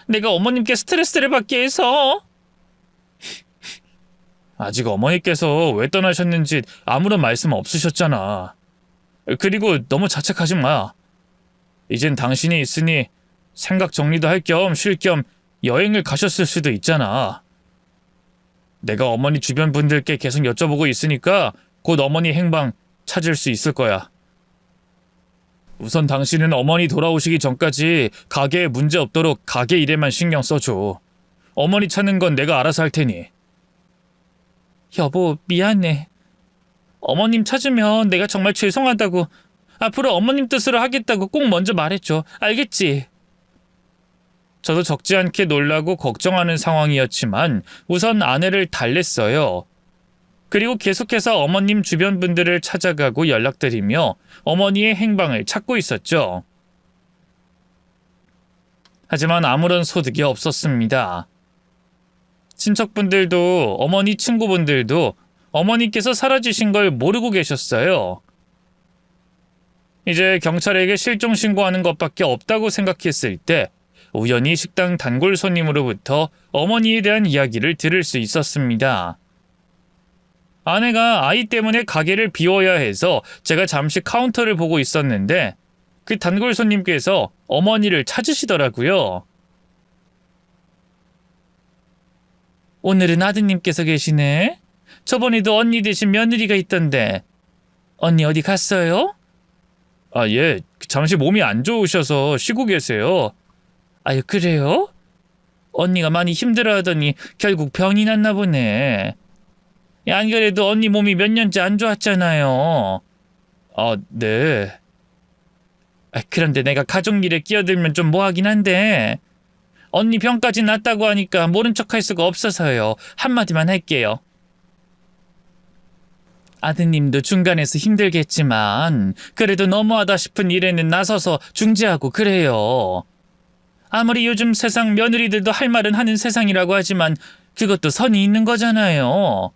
내가 어머님께 스트레스를 받게 해서. 아직 어머니께서 왜 떠나셨는지 아무런 말씀 없으셨잖아. 그리고 너무 자책하지 마. 이젠 당신이 있으니 생각 정리도 할 겸 쉴 겸 여행을 가셨을 수도 있잖아. 내가 어머니 주변 분들께 계속 여쭤보고 있으니까 곧 어머니 행방 찾을 수 있을 거야. 우선 당신은 어머니 돌아오시기 전까지 가게에 문제 없도록 가게 일에만 신경 써줘. 어머니 찾는 건 내가 알아서 할 테니. 여보, 미안해. 어머님 찾으면 내가 정말 죄송하다고, 앞으로 어머님 뜻으로 하겠다고 꼭 먼저 말해줘. 알겠지? 저도 적지 않게 놀라고 걱정하는 상황이었지만 우선 아내를 달랬어요. 그리고 계속해서 어머님 주변 분들을 찾아가고 연락드리며 어머니의 행방을 찾고 있었죠. 하지만 아무런 소득이 없었습니다. 친척분들도 어머니 친구분들도 어머니께서 사라지신 걸 모르고 계셨어요. 이제 경찰에게 실종 신고하는 것밖에 없다고 생각했을 때 우연히 식당 단골 손님으로부터 어머니에 대한 이야기를 들을 수 있었습니다. 아내가 아이 때문에 가게를 비워야 해서 제가 잠시 카운터를 보고 있었는데 그 단골 손님께서 어머니를 찾으시더라고요. 오늘은 아드님께서 계시네. 저번에도 언니 대신 며느리가 있던데 언니 어디 갔어요? 아, 예. 잠시 몸이 안 좋으셔서 쉬고 계세요. 아유, 그래요? 언니가 많이 힘들어하더니 결국 병이 났나 보네. 안 그래도 언니 몸이 몇 년째 안 좋았잖아요. 아, 네. 그런데 내가 가족 일에 끼어들면 좀 뭐하긴 한데 언니 병까지 났다고 하니까 모른 척할 수가 없어서요. 한마디만 할게요. 아드님도 중간에서 힘들겠지만 그래도 너무하다 싶은 일에는 나서서 중재하고 그래요. 아무리 요즘 세상 며느리들도 할 말은 하는 세상이라고 하지만 그것도 선이 있는 거잖아요.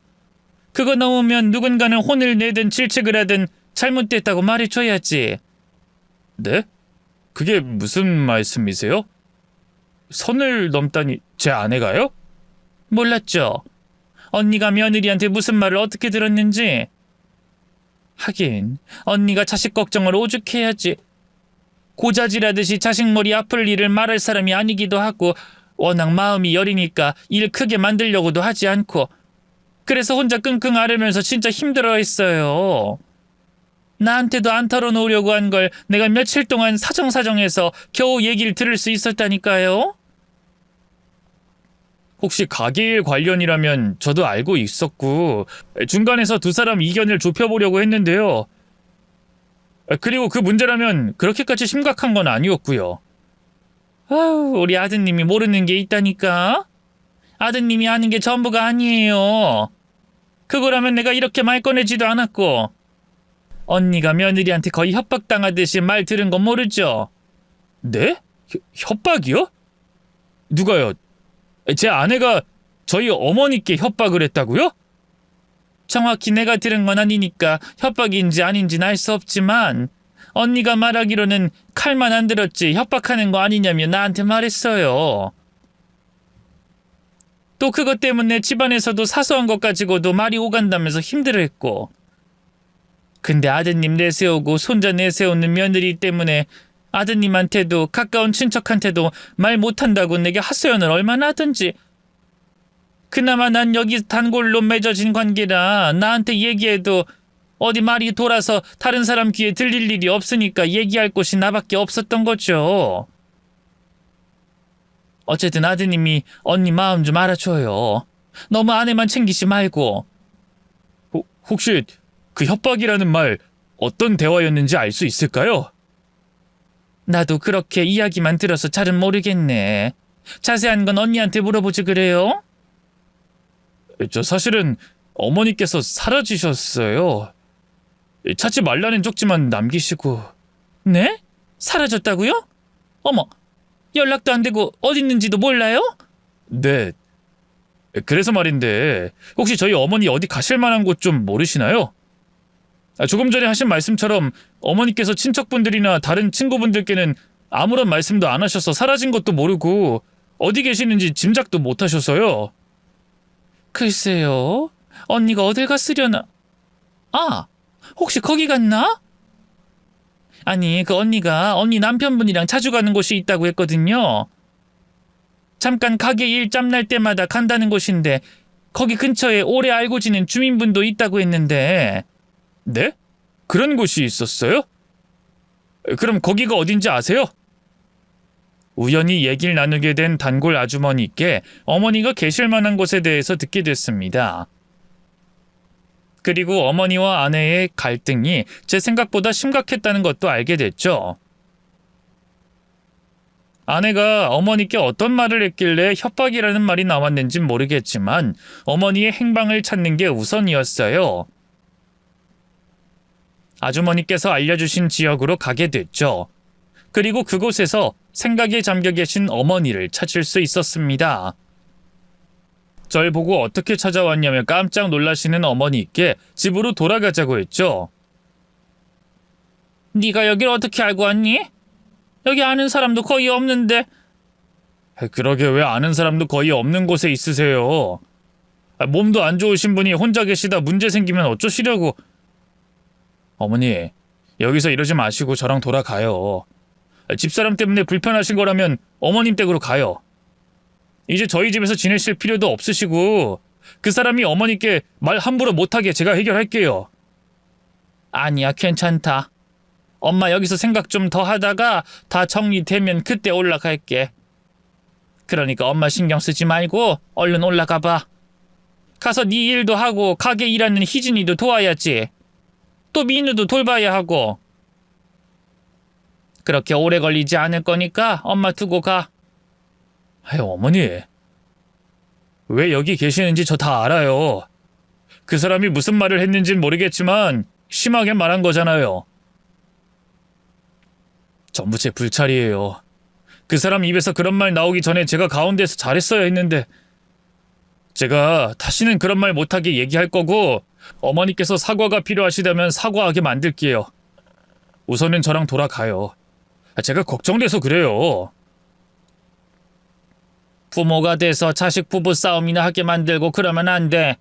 그거 넘으면 누군가는 혼을 내든 질책을 하든 잘못됐다고 말해줘야지. 네? 그게 무슨 말씀이세요? 선을 넘다니 제 아내가요? 몰랐죠? 언니가 며느리한테 무슨 말을 어떻게 들었는지. 하긴 언니가 자식 걱정을 오죽해야지. 고자질하듯이 자식 머리 아플 일을 말할 사람이 아니기도 하고 워낙 마음이 여리니까 일 크게 만들려고도 하지 않고 그래서 혼자 끙끙 앓으면서 진짜 힘들어했어요. 나한테도 안 털어놓으려고 한 걸 내가 며칠 동안 사정사정해서 겨우 얘기를 들을 수 있었다니까요. 혹시 가게일 관련이라면 저도 알고 있었고 중간에서 두 사람 이견을 좁혀보려고 했는데요. 그리고 그 문제라면 그렇게까지 심각한 건 아니었고요. 아유, 우리 아드님이 모르는 게 있다니까. 아드님이 아는 게 전부가 아니에요. 그거라면 내가 이렇게 말 꺼내지도 않았고. 언니가 며느리한테 거의 협박당하듯이 말 들은 건 모르죠? 네? 협박이요? 누가요? 제 아내가 저희 어머니께 협박을 했다고요? 정확히 내가 들은 건 아니니까 협박인지 아닌지는 알 수 없지만 언니가 말하기로는 칼만 안 들었지 협박하는 거 아니냐며 나한테 말했어요. 또 그것 때문에 집안에서도 사소한 것 가지고도 말이 오간다면서 힘들어했고. 근데 아드님 내세우고 손자 내세우는 며느리 때문에 아드님한테도 가까운 친척한테도 말 못한다고 내게 하소연을 얼마나 하던지. 그나마 난 여기 단골로 맺어진 관계라 나한테 얘기해도 어디 말이 돌아서 다른 사람 귀에 들릴 일이 없으니까 얘기할 곳이 나밖에 없었던 거죠. 어쨌든 아드님이 언니 마음 좀 알아줘요. 너무 아내만 챙기지 말고. 혹시 그 협박이라는 말 어떤 대화였는지 알 수 있을까요? 나도 그렇게 이야기만 들어서 잘은 모르겠네. 자세한 건 언니한테 물어보지 그래요? 저 사실은 어머니께서 사라지셨어요. 찾지 말라는 쪽지만 남기시고. 네? 사라졌다고요? 어머, 연락도 안 되고 어디 있는지도 몰라요? 네. 그래서 말인데 혹시 저희 어머니 어디 가실 만한 곳 좀 모르시나요? 조금 전에 하신 말씀처럼 어머니께서 친척분들이나 다른 친구분들께는 아무런 말씀도 안 하셔서 사라진 것도 모르고 어디 계시는지 짐작도 못 하셔서요. 글쎄요. 언니가 어딜 갔으려나. 아, 혹시 거기 갔나? 아니, 그 언니가 언니 남편분이랑 자주 가는 곳이 있다고 했거든요. 잠깐 가게 일 짬날 때마다 간다는 곳인데 거기 근처에 오래 알고 지낸 주민분도 있다고 했는데. 네? 그런 곳이 있었어요? 그럼 거기가 어딘지 아세요? 우연히 얘기를 나누게 된 단골 아주머니께 어머니가 계실 만한 곳에 대해서 듣게 됐습니다. 그리고 어머니와 아내의 갈등이 제 생각보다 심각했다는 것도 알게 됐죠. 아내가 어머니께 어떤 말을 했길래 협박이라는 말이 나왔는진 모르겠지만 어머니의 행방을 찾는 게 우선이었어요. 아주머니께서 알려주신 지역으로 가게 됐죠. 그리고 그곳에서 생각에 잠겨 계신 어머니를 찾을 수 있었습니다. 절 보고 어떻게 찾아왔냐며 깜짝 놀라시는 어머니께 집으로 돌아가자고 했죠. 네가 여길 어떻게 알고 왔니? 여기 아는 사람도 거의 없는데. 그러게 왜 아는 사람도 거의 없는 곳에 있으세요? 몸도 안 좋으신 분이 혼자 계시다 문제 생기면 어쩌시려고. 어머니, 여기서 이러지 마시고 저랑 돌아가요. 집사람 때문에 불편하신 거라면 어머님 댁으로 가요. 이제 저희 집에서 지내실 필요도 없으시고 그 사람이 어머니께 말 함부로 못하게 제가 해결할게요. 아니야, 괜찮다. 엄마 여기서 생각 좀 더 하다가 다 정리되면 그때 올라갈게. 그러니까 엄마 신경 쓰지 말고 얼른 올라가 봐. 가서 네 일도 하고 가게 일하는 희진이도 도와야지. 또 민우도 돌봐야 하고. 그렇게 오래 걸리지 않을 거니까 엄마 두고 가. 아유, 어머니. 왜 여기 계시는지 저 다 알아요. 그 사람이 무슨 말을 했는진 모르겠지만 심하게 말한 거잖아요. 전부 제 불찰이에요. 그 사람 입에서 그런 말 나오기 전에 제가 가운데서 잘했어야 했는데 제가 다시는 그런 말 못하게 얘기할 거고 어머니께서 사과가 필요하시다면 사과하게 만들게요. 우선은 저랑 돌아가요. 제가 걱정돼서 그래요. 부모가 돼서 자식 부부 싸움이나 하게 만들고 그러면 안 돼.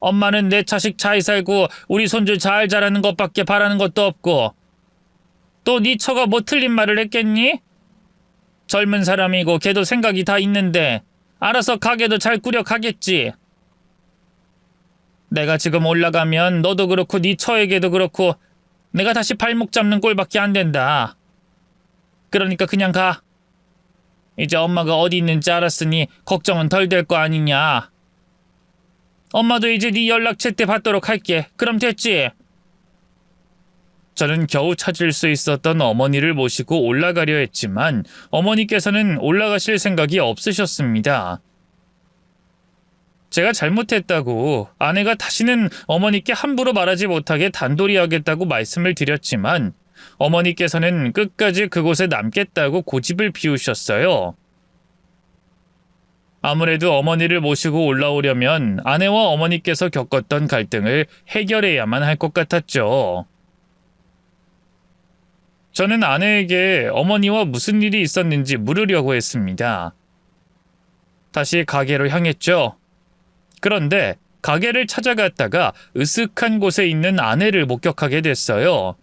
엄마는 내 자식 잘 살고 우리 손주 잘 자라는 것밖에 바라는 것도 없고 또 네 처가 뭐 틀린 말을 했겠니? 젊은 사람이고 걔도 생각이 다 있는데 알아서 가게도 잘 꾸려 가겠지. 내가 지금 올라가면 너도 그렇고 네 처에게도 그렇고 내가 다시 발목 잡는 꼴밖에 안 된다. 그러니까 그냥 가. 이제 엄마가 어디 있는지 알았으니 걱정은 덜 될 거 아니냐. 엄마도 이제 네 연락처 때 받도록 할게. 그럼 됐지? 저는 겨우 찾을 수 있었던 어머니를 모시고 올라가려 했지만 어머니께서는 올라가실 생각이 없으셨습니다. 제가 잘못했다고 아내가 다시는 어머니께 함부로 말하지 못하게 단돌이 하겠다고 말씀을 드렸지만 어머니께서는 끝까지 그곳에 남겠다고 고집을 피우셨어요. 아무래도 어머니를 모시고 올라오려면 아내와 어머니께서 겪었던 갈등을 해결해야만 할 것 같았죠. 저는 아내에게 어머니와 무슨 일이 있었는지 물으려고 했습니다. 다시 가게로 향했죠. 그런데 가게를 찾아갔다가 으슥한 곳에 있는 아내를 목격하게 됐어요.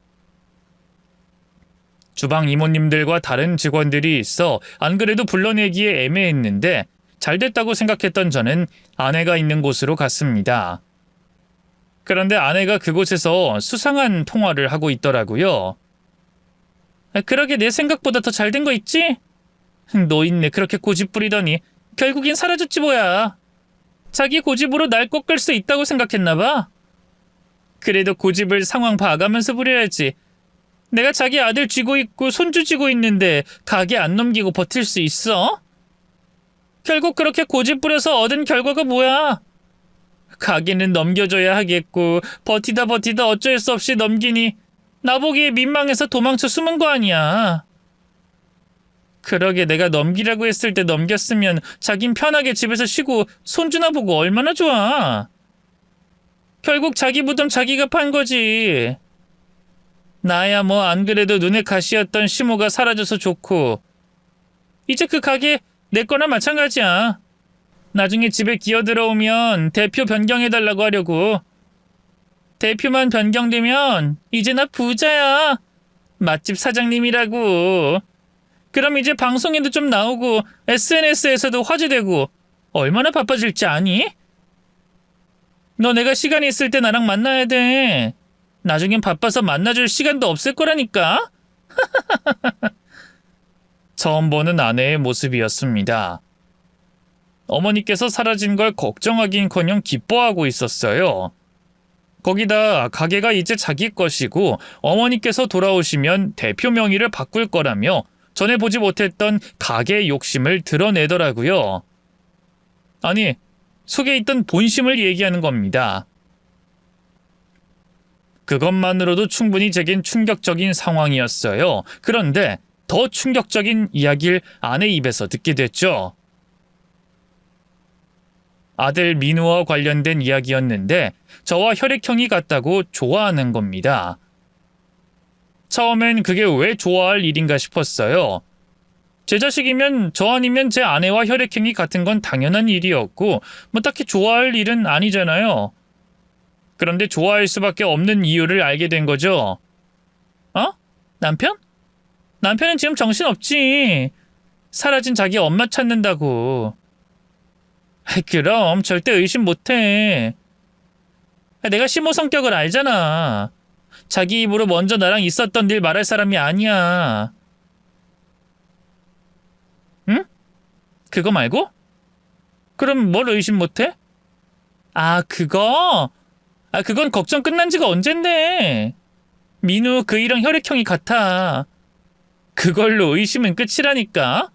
주방 이모님들과 다른 직원들이 있어 안 그래도 불러내기에 애매했는데 잘 됐다고 생각했던 저는 아내가 있는 곳으로 갔습니다. 그런데 아내가 그곳에서 수상한 통화를 하고 있더라고요. 그러게 내 생각보다 더 잘 된 거 있지? 노인네 그렇게 고집 부리더니 결국엔 사라졌지 뭐야. 자기 고집으로 날 꺾을 수 있다고 생각했나봐. 그래도 고집을 상황 봐가면서 부려야지. 내가 자기 아들 쥐고 있고 손주 쥐고 있는데 가게 안 넘기고 버틸 수 있어? 결국 그렇게 고집 부려서 얻은 결과가 뭐야? 가게는 넘겨줘야 하겠고 버티다 어쩔 수 없이 넘기니 나보기에 민망해서 도망쳐 숨은 거 아니야. 그러게 내가 넘기라고 했을 때 넘겼으면 자긴 편하게 집에서 쉬고 손주나 보고 얼마나 좋아. 결국 자기 부담 자기가 판 거지. 나야 뭐 안 그래도 눈에 가시였던 시모가 사라져서 좋고 이제 그 가게 내 거나 마찬가지야. 나중에 집에 기어들어오면 대표 변경해달라고 하려고. 대표만 변경되면 이제 나 부자야. 맛집 사장님이라고. 그럼 이제 방송에도 좀 나오고 SNS에서도 화제되고 얼마나 바빠질지 아니? 너 내가 시간이 있을 때 나랑 만나야 돼. 나중엔 바빠서 만나줄 시간도 없을 거라니까. 처음 보는 아내의 모습이었습니다. 어머니께서 사라진 걸 걱정하긴커녕 기뻐하고 있었어요. 거기다 가게가 이제 자기 것이고 어머니께서 돌아오시면 대표 명의를 바꿀 거라며 전에 보지 못했던 가게 욕심을 드러내더라고요. 아니, 속에 있던 본심을 얘기하는 겁니다. 그것만으로도 충분히 제겐 충격적인 상황이었어요. 그런데 더 충격적인 이야기를 아내 입에서 듣게 됐죠. 아들 민우와 관련된 이야기였는데 저와 혈액형이 같다고 좋아하는 겁니다. 처음엔 그게 왜 좋아할 일인가 싶었어요. 제 자식이면 저 아니면 제 아내와 혈액형이 같은 건 당연한 일이었고 뭐 딱히 좋아할 일은 아니잖아요. 그런데 좋아할 수밖에 없는 이유를 알게 된 거죠. 어? 남편? 남편은 지금 정신없지. 사라진 자기 엄마 찾는다고. 그럼 절대 의심 못해. 내가 시모 성격을 알잖아. 자기 입으로 먼저 나랑 있었던 일 말할 사람이 아니야. 응? 그거 말고? 그럼 뭘 의심 못해? 아, 그거? 아, 그건 걱정 끝난 지가 언젠데. 민우 그 이랑 혈액형이 같아. 그걸로 의심은 끝이라니까.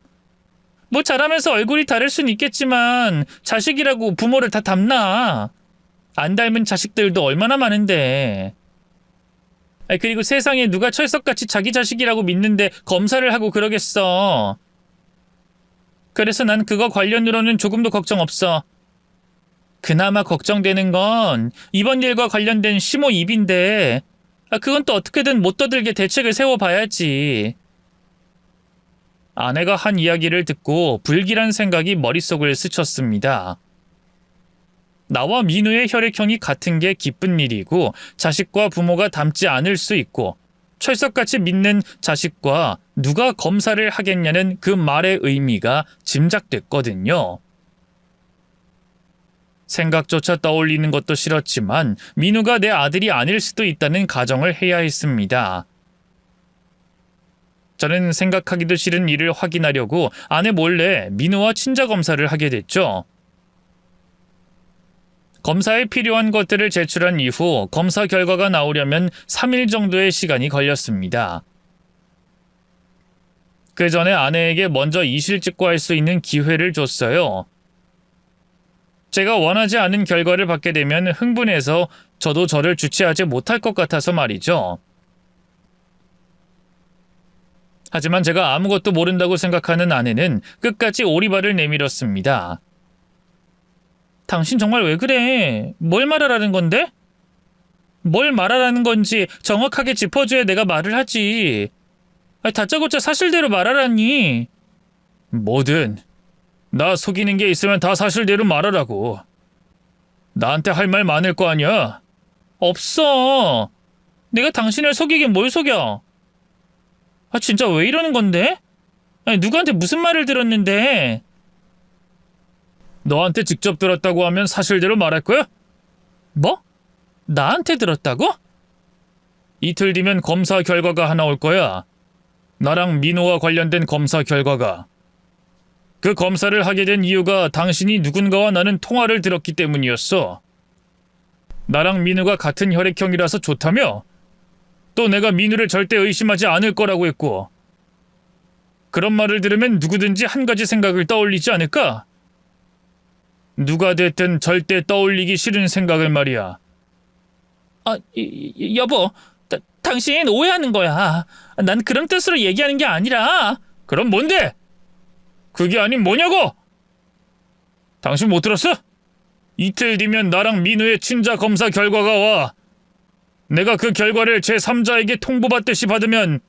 뭐 자라면서 얼굴이 다를 순 있겠지만 자식이라고 부모를 다 닮나. 안 닮은 자식들도 얼마나 많은데. 그리고 세상에 누가 철석같이 자기 자식이라고 믿는데 검사를 하고 그러겠어. 그래서 난 그거 관련으로는 조금도 걱정 없어. 그나마 걱정되는 건 이번 일과 관련된 시모 입인데 그건 또 어떻게든 못 떠들게 대책을 세워봐야지. 아내가 한 이야기를 듣고 불길한 생각이 머릿속을 스쳤습니다. 나와 민우의 혈액형이 같은 게 기쁜 일이고 자식과 부모가 닮지 않을 수 있고 철석같이 믿는 자식과 누가 검사를 하겠냐는 그 말의 의미가 짐작됐거든요. 생각조차 떠올리는 것도 싫었지만 민우가 내 아들이 아닐 수도 있다는 가정을 해야 했습니다. 저는 생각하기도 싫은 일을 확인하려고 아내 몰래 민우와 친자 검사를 하게 됐죠. 검사에 필요한 것들을 제출한 이후 검사 결과가 나오려면 3일 정도의 시간이 걸렸습니다. 그 전에 아내에게 먼저 이실직고할 수 있는 기회를 줬어요. 제가 원하지 않은 결과를 받게 되면 흥분해서 저도 저를 주체하지 못할 것 같아서 말이죠. 하지만 제가 아무것도 모른다고 생각하는 아내는 끝까지 오리발을 내밀었습니다. 당신 정말 왜 그래? 뭘 말하라는 건데? 뭘 말하라는 건지 정확하게 짚어줘야 내가 말을 하지. 다짜고짜 사실대로 말하라니. 뭐든 나 속이는 게 있으면 다 사실대로 말하라고. 나한테 할 말 많을 거 아니야? 없어. 내가 당신을 속이긴 뭘 속여? 진짜 왜 이러는 건데? 누구한테 무슨 말을 들었는데? 너한테 직접 들었다고 하면 사실대로 말할 거야? 뭐? 나한테 들었다고? 이틀 뒤면 검사 결과가 하나 올 거야. 나랑 민호와 관련된 검사 결과가. 그 검사를 하게 된 이유가 당신이 누군가와 나는 통화를 들었기 때문이었어. 나랑 민우가 같은 혈액형이라서 좋다며? 또 내가 민우를 절대 의심하지 않을 거라고 했고. 그런 말을 들으면 누구든지 한 가지 생각을 떠올리지 않을까? 누가 됐든 절대 떠올리기 싫은 생각을 말이야. 여보, 당신 오해하는 거야. 난 그런 뜻으로 얘기하는 게 아니라. 그럼 뭔데? 그게 아닌 뭐냐고? 당신 못 들었어? 이틀 뒤면 나랑 민우의 친자 검사 결과가 와. 내가 그 결과를 제3자에게 통보받듯이 받으면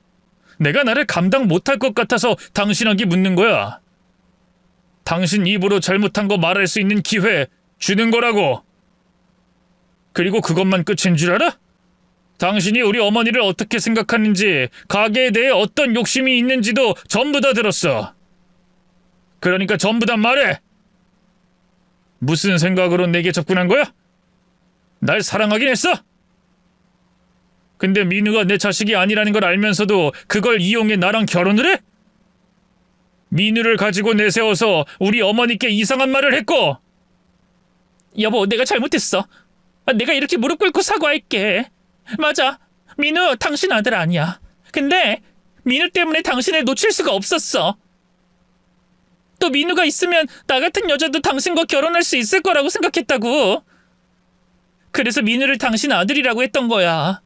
내가 나를 감당 못할 것 같아서 당신에게 묻는 거야. 당신 입으로 잘못한 거 말할 수 있는 기회 주는 거라고. 그리고 그것만 끝인 줄 알아? 당신이 우리 어머니를 어떻게 생각하는지, 가게에 대해 어떤 욕심이 있는지도 전부 다 들었어. 그러니까 전부 다 말해. 무슨 생각으로 내게 접근한 거야? 날 사랑하긴 했어? 근데 민우가 내 자식이 아니라는 걸 알면서도 그걸 이용해 나랑 결혼을 해? 민우를 가지고 내세워서 우리 어머니께 이상한 말을 했고. 여보, 내가 잘못했어. 내가 이렇게 무릎 꿇고 사과할게. 맞아, 민우 당신 아들 아니야. 근데 민우 때문에 당신을 놓칠 수가 없었어. 또 민우가 있으면 나 같은 여자도 당신과 결혼할 수 있을 거라고 생각했다고. 그래서 민우를 당신 아들이라고 했던 거야.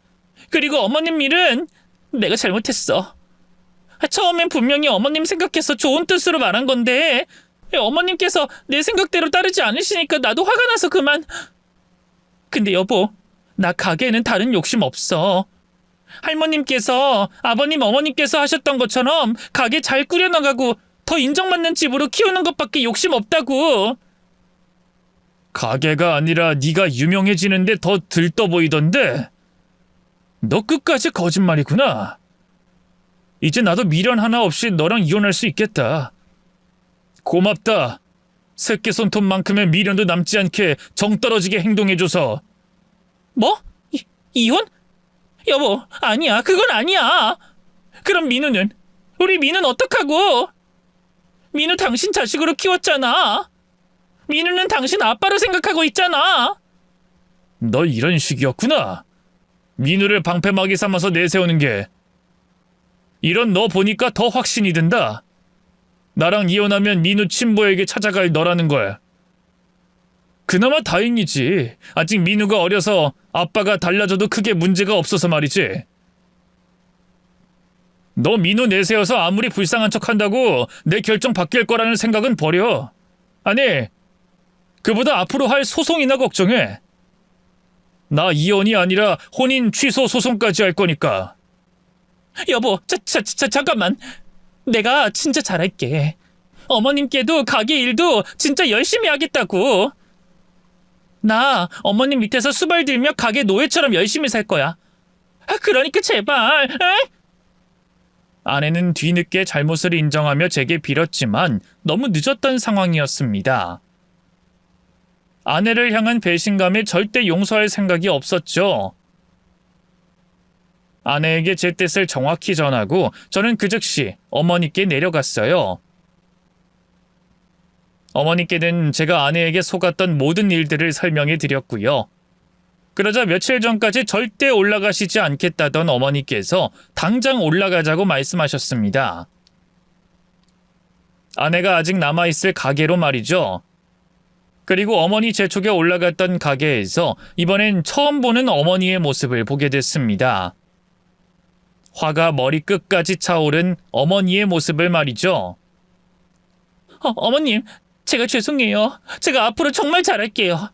그리고 어머님 일은 내가 잘못했어. 처음엔 분명히 어머님 생각해서 좋은 뜻으로 말한 건데 어머님께서 내 생각대로 따르지 않으시니까 나도 화가 나서 그만. 근데 여보, 나 가게에는 다른 욕심 없어. 할머님께서, 아버님, 어머님께서 하셨던 것처럼 가게 잘 꾸려나가고 더 인정받는 집으로 키우는 것밖에 욕심 없다고. 가게가 아니라 네가 유명해지는데 더 들떠 보이던데. 너 끝까지 거짓말이구나. 이제 나도 미련 하나 없이 너랑 이혼할 수 있겠다. 고맙다. 새끼 손톱만큼의 미련도 남지 않게 정떨어지게 행동해줘서. 뭐? 이혼? 여보, 아니야. 그건 아니야. 그럼 민우는? 우리 민우는 어떡하고? 민우 당신 자식으로 키웠잖아. 민우는 당신 아빠로 생각하고 있잖아. 너 이런 식이었구나. 민우를 방패막이 삼아서 내세우는 게. 이런 너 보니까 더 확신이 든다. 나랑 이혼하면 민우 친부에게 찾아갈 너라는 걸. 그나마 다행이지. 아직 민우가 어려서 아빠가 달라져도 크게 문제가 없어서 말이지. 너 민우 내세워서 아무리 불쌍한 척한다고 내 결정 바뀔 거라는 생각은 버려. 아니, 그보다 앞으로 할 소송이나 걱정해. 나 이혼이 아니라 혼인 취소 소송까지 할 거니까. 여보, 잠깐만. 내가 진짜 잘할게. 어머님께도 가게 일도 진짜 열심히 하겠다고. 나 어머님 밑에서 수발 들며 가게 노예처럼 열심히 살 거야. 그러니까 제발. 에? 아내는 뒤늦게 잘못을 인정하며 제게 빌었지만 너무 늦었던 상황이었습니다. 아내를 향한 배신감에 절대 용서할 생각이 없었죠. 아내에게 제 뜻을 정확히 전하고 저는 그 즉시 어머니께 내려갔어요. 어머니께는 제가 아내에게 속았던 모든 일들을 설명해 드렸고요. 그러자 며칠 전까지 절대 올라가시지 않겠다던 어머니께서 당장 올라가자고 말씀하셨습니다. 아내가 아직 남아있을 가게로 말이죠. 그리고 어머니 재촉에 올라갔던 가게에서 이번엔 처음 보는 어머니의 모습을 보게 됐습니다. 화가 머리끝까지 차오른 어머니의 모습을 말이죠. 어머님, 제가 죄송해요. 제가 앞으로 정말 잘할게요.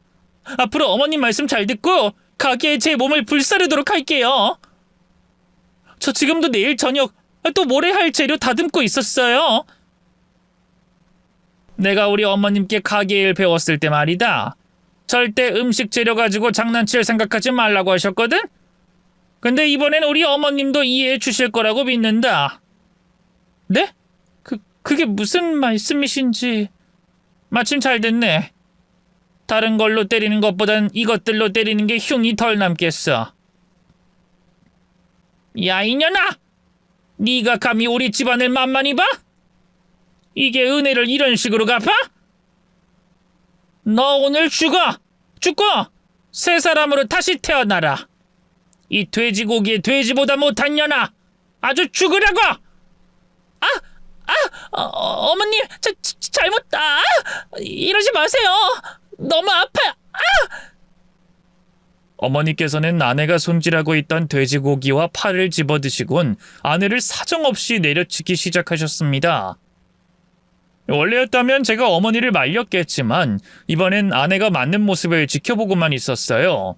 앞으로 어머님 말씀 잘 듣고 가게에 제 몸을 불사르도록 할게요. 저 지금도 내일 저녁 또 모레 할 재료 다듬고 있었어요. 내가 우리 어머님께 가게 일 배웠을 때 말이다. 절대 음식 재료 가지고 장난칠 생각하지 말라고 하셨거든? 근데 이번엔 우리 어머님도 이해해 주실 거라고 믿는다. 네? 그게 무슨 말씀이신지. 마침 잘 됐네. 다른 걸로 때리는 것보단 이것들로 때리는 게 흉이 덜 남겠어. 야, 이년아! 네가 감히 우리 집안을 만만히 봐? 이게 은혜를 이런 식으로 갚아? 너 오늘 죽어! 죽고 새 사람으로 다시 태어나라. 이 돼지고기에 돼지보다 못한 년아! 아주 죽으라고! 어머님, 잘못, 이러지 마세요! 너무 아파요! 어머니께서는 아내가 손질하고 있던 돼지고기와 파를 집어드시곤 아내를 사정없이 내려치기 시작하셨습니다. 원래였다면 제가 어머니를 말렸겠지만 이번엔 아내가 맞는 모습을 지켜보고만 있었어요.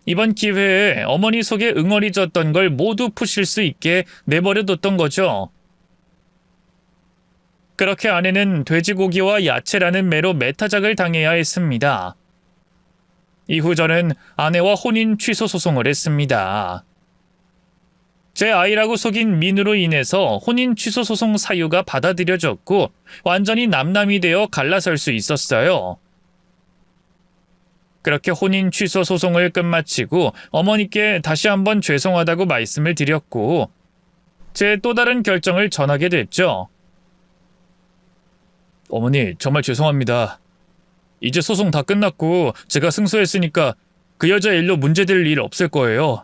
이번 기회에 어머니 속에 응어리 졌던 걸 모두 푸실 수 있게 내버려뒀던 거죠. 그렇게 아내는 돼지고기와 야채라는 매로 매타작을 당해야 했습니다. 이후 저는 아내와 혼인 취소 소송을 했습니다. 제 아이라고 속인 민우로 인해서 혼인 취소 소송 사유가 받아들여졌고 완전히 남남이 되어 갈라설 수 있었어요. 그렇게 혼인 취소 소송을 끝마치고 어머니께 다시 한번 죄송하다고 말씀을 드렸고 제 또 다른 결정을 전하게 됐죠. 어머니, 정말 죄송합니다. 이제 소송 다 끝났고 제가 승소했으니까 그 여자 일로 문제될 일 없을 거예요.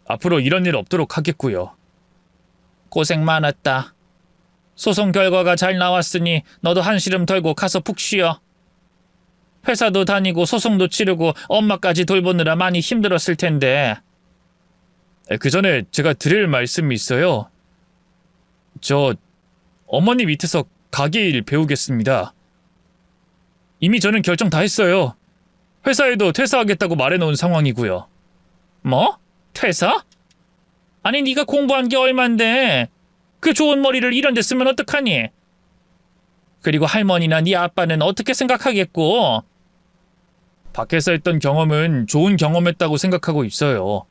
앞으로 이런 일 없도록 하겠고요. 고생 많았다. 소송 결과가 잘 나왔으니 너도 한시름 털고 가서 푹 쉬어. 회사도 다니고 소송도 치르고 엄마까지 돌보느라 많이 힘들었을 텐데. 그 전에 제가 드릴 말씀이 있어요. 저 어머니 밑에서 가게 일 배우겠습니다. 이미 저는 결정 다 했어요. 회사에도 퇴사하겠다고 말해놓은 상황이고요. 뭐? 퇴사? 아니 네가 공부한 게 얼만데 그 좋은 머리를 이런 데 쓰면 어떡하니? 그리고 할머니나 네 아빠는 어떻게 생각하겠고? 밖에서 했던 경험은 좋은 경험했다고 생각하고 있어요.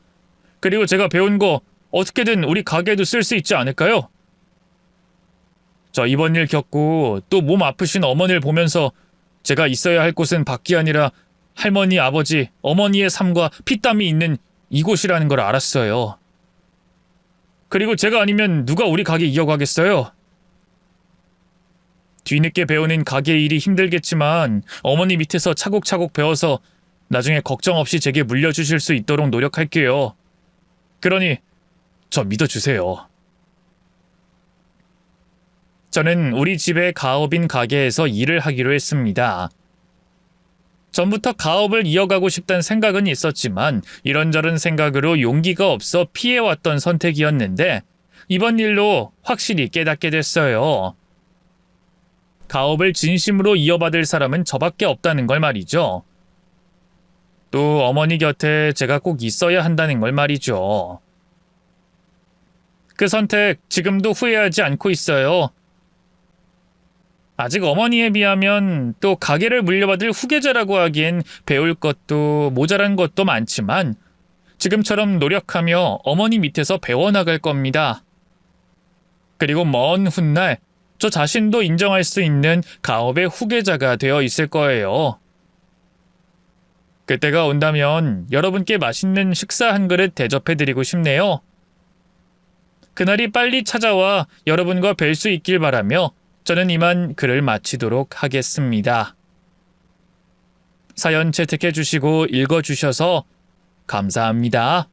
그리고 제가 배운 거 어떻게든 우리 가게에도 쓸 수 있지 않을까요? 저 이번 일 겪고 또 몸 아프신 어머니를 보면서 제가 있어야 할 곳은 밖이 아니라 할머니, 아버지, 어머니의 삶과 피땀이 있는 이곳이라는 걸 알았어요. 그리고 제가 아니면 누가 우리 가게 이어가겠어요? 뒤늦게 배우는 가게 일이 힘들겠지만 어머니 밑에서 차곡차곡 배워서 나중에 걱정 없이 제게 물려주실 수 있도록 노력할게요. 그러니 저 믿어주세요. 저는 우리 집의 가업인 가게에서 일을 하기로 했습니다. 전부터 가업을 이어가고 싶다는 생각은 있었지만 이런저런 생각으로 용기가 없어 피해왔던 선택이었는데 이번 일로 확실히 깨닫게 됐어요. 가업을 진심으로 이어받을 사람은 저밖에 없다는 걸 말이죠. 또 어머니 곁에 제가 꼭 있어야 한다는 걸 말이죠. 그 선택 지금도 후회하지 않고 있어요. 아직 어머니에 비하면 또 가게를 물려받을 후계자라고 하기엔 배울 것도 모자란 것도 많지만 지금처럼 노력하며 어머니 밑에서 배워나갈 겁니다. 그리고 먼 훗날 저 자신도 인정할 수 있는 가업의 후계자가 되어 있을 거예요. 그때가 온다면 여러분께 맛있는 식사 한 그릇 대접해드리고 싶네요. 그날이 빨리 찾아와 여러분과 뵐 수 있길 바라며 저는 이만 글을 마치도록 하겠습니다. 사연 채택해 주시고 읽어 주셔서 감사합니다.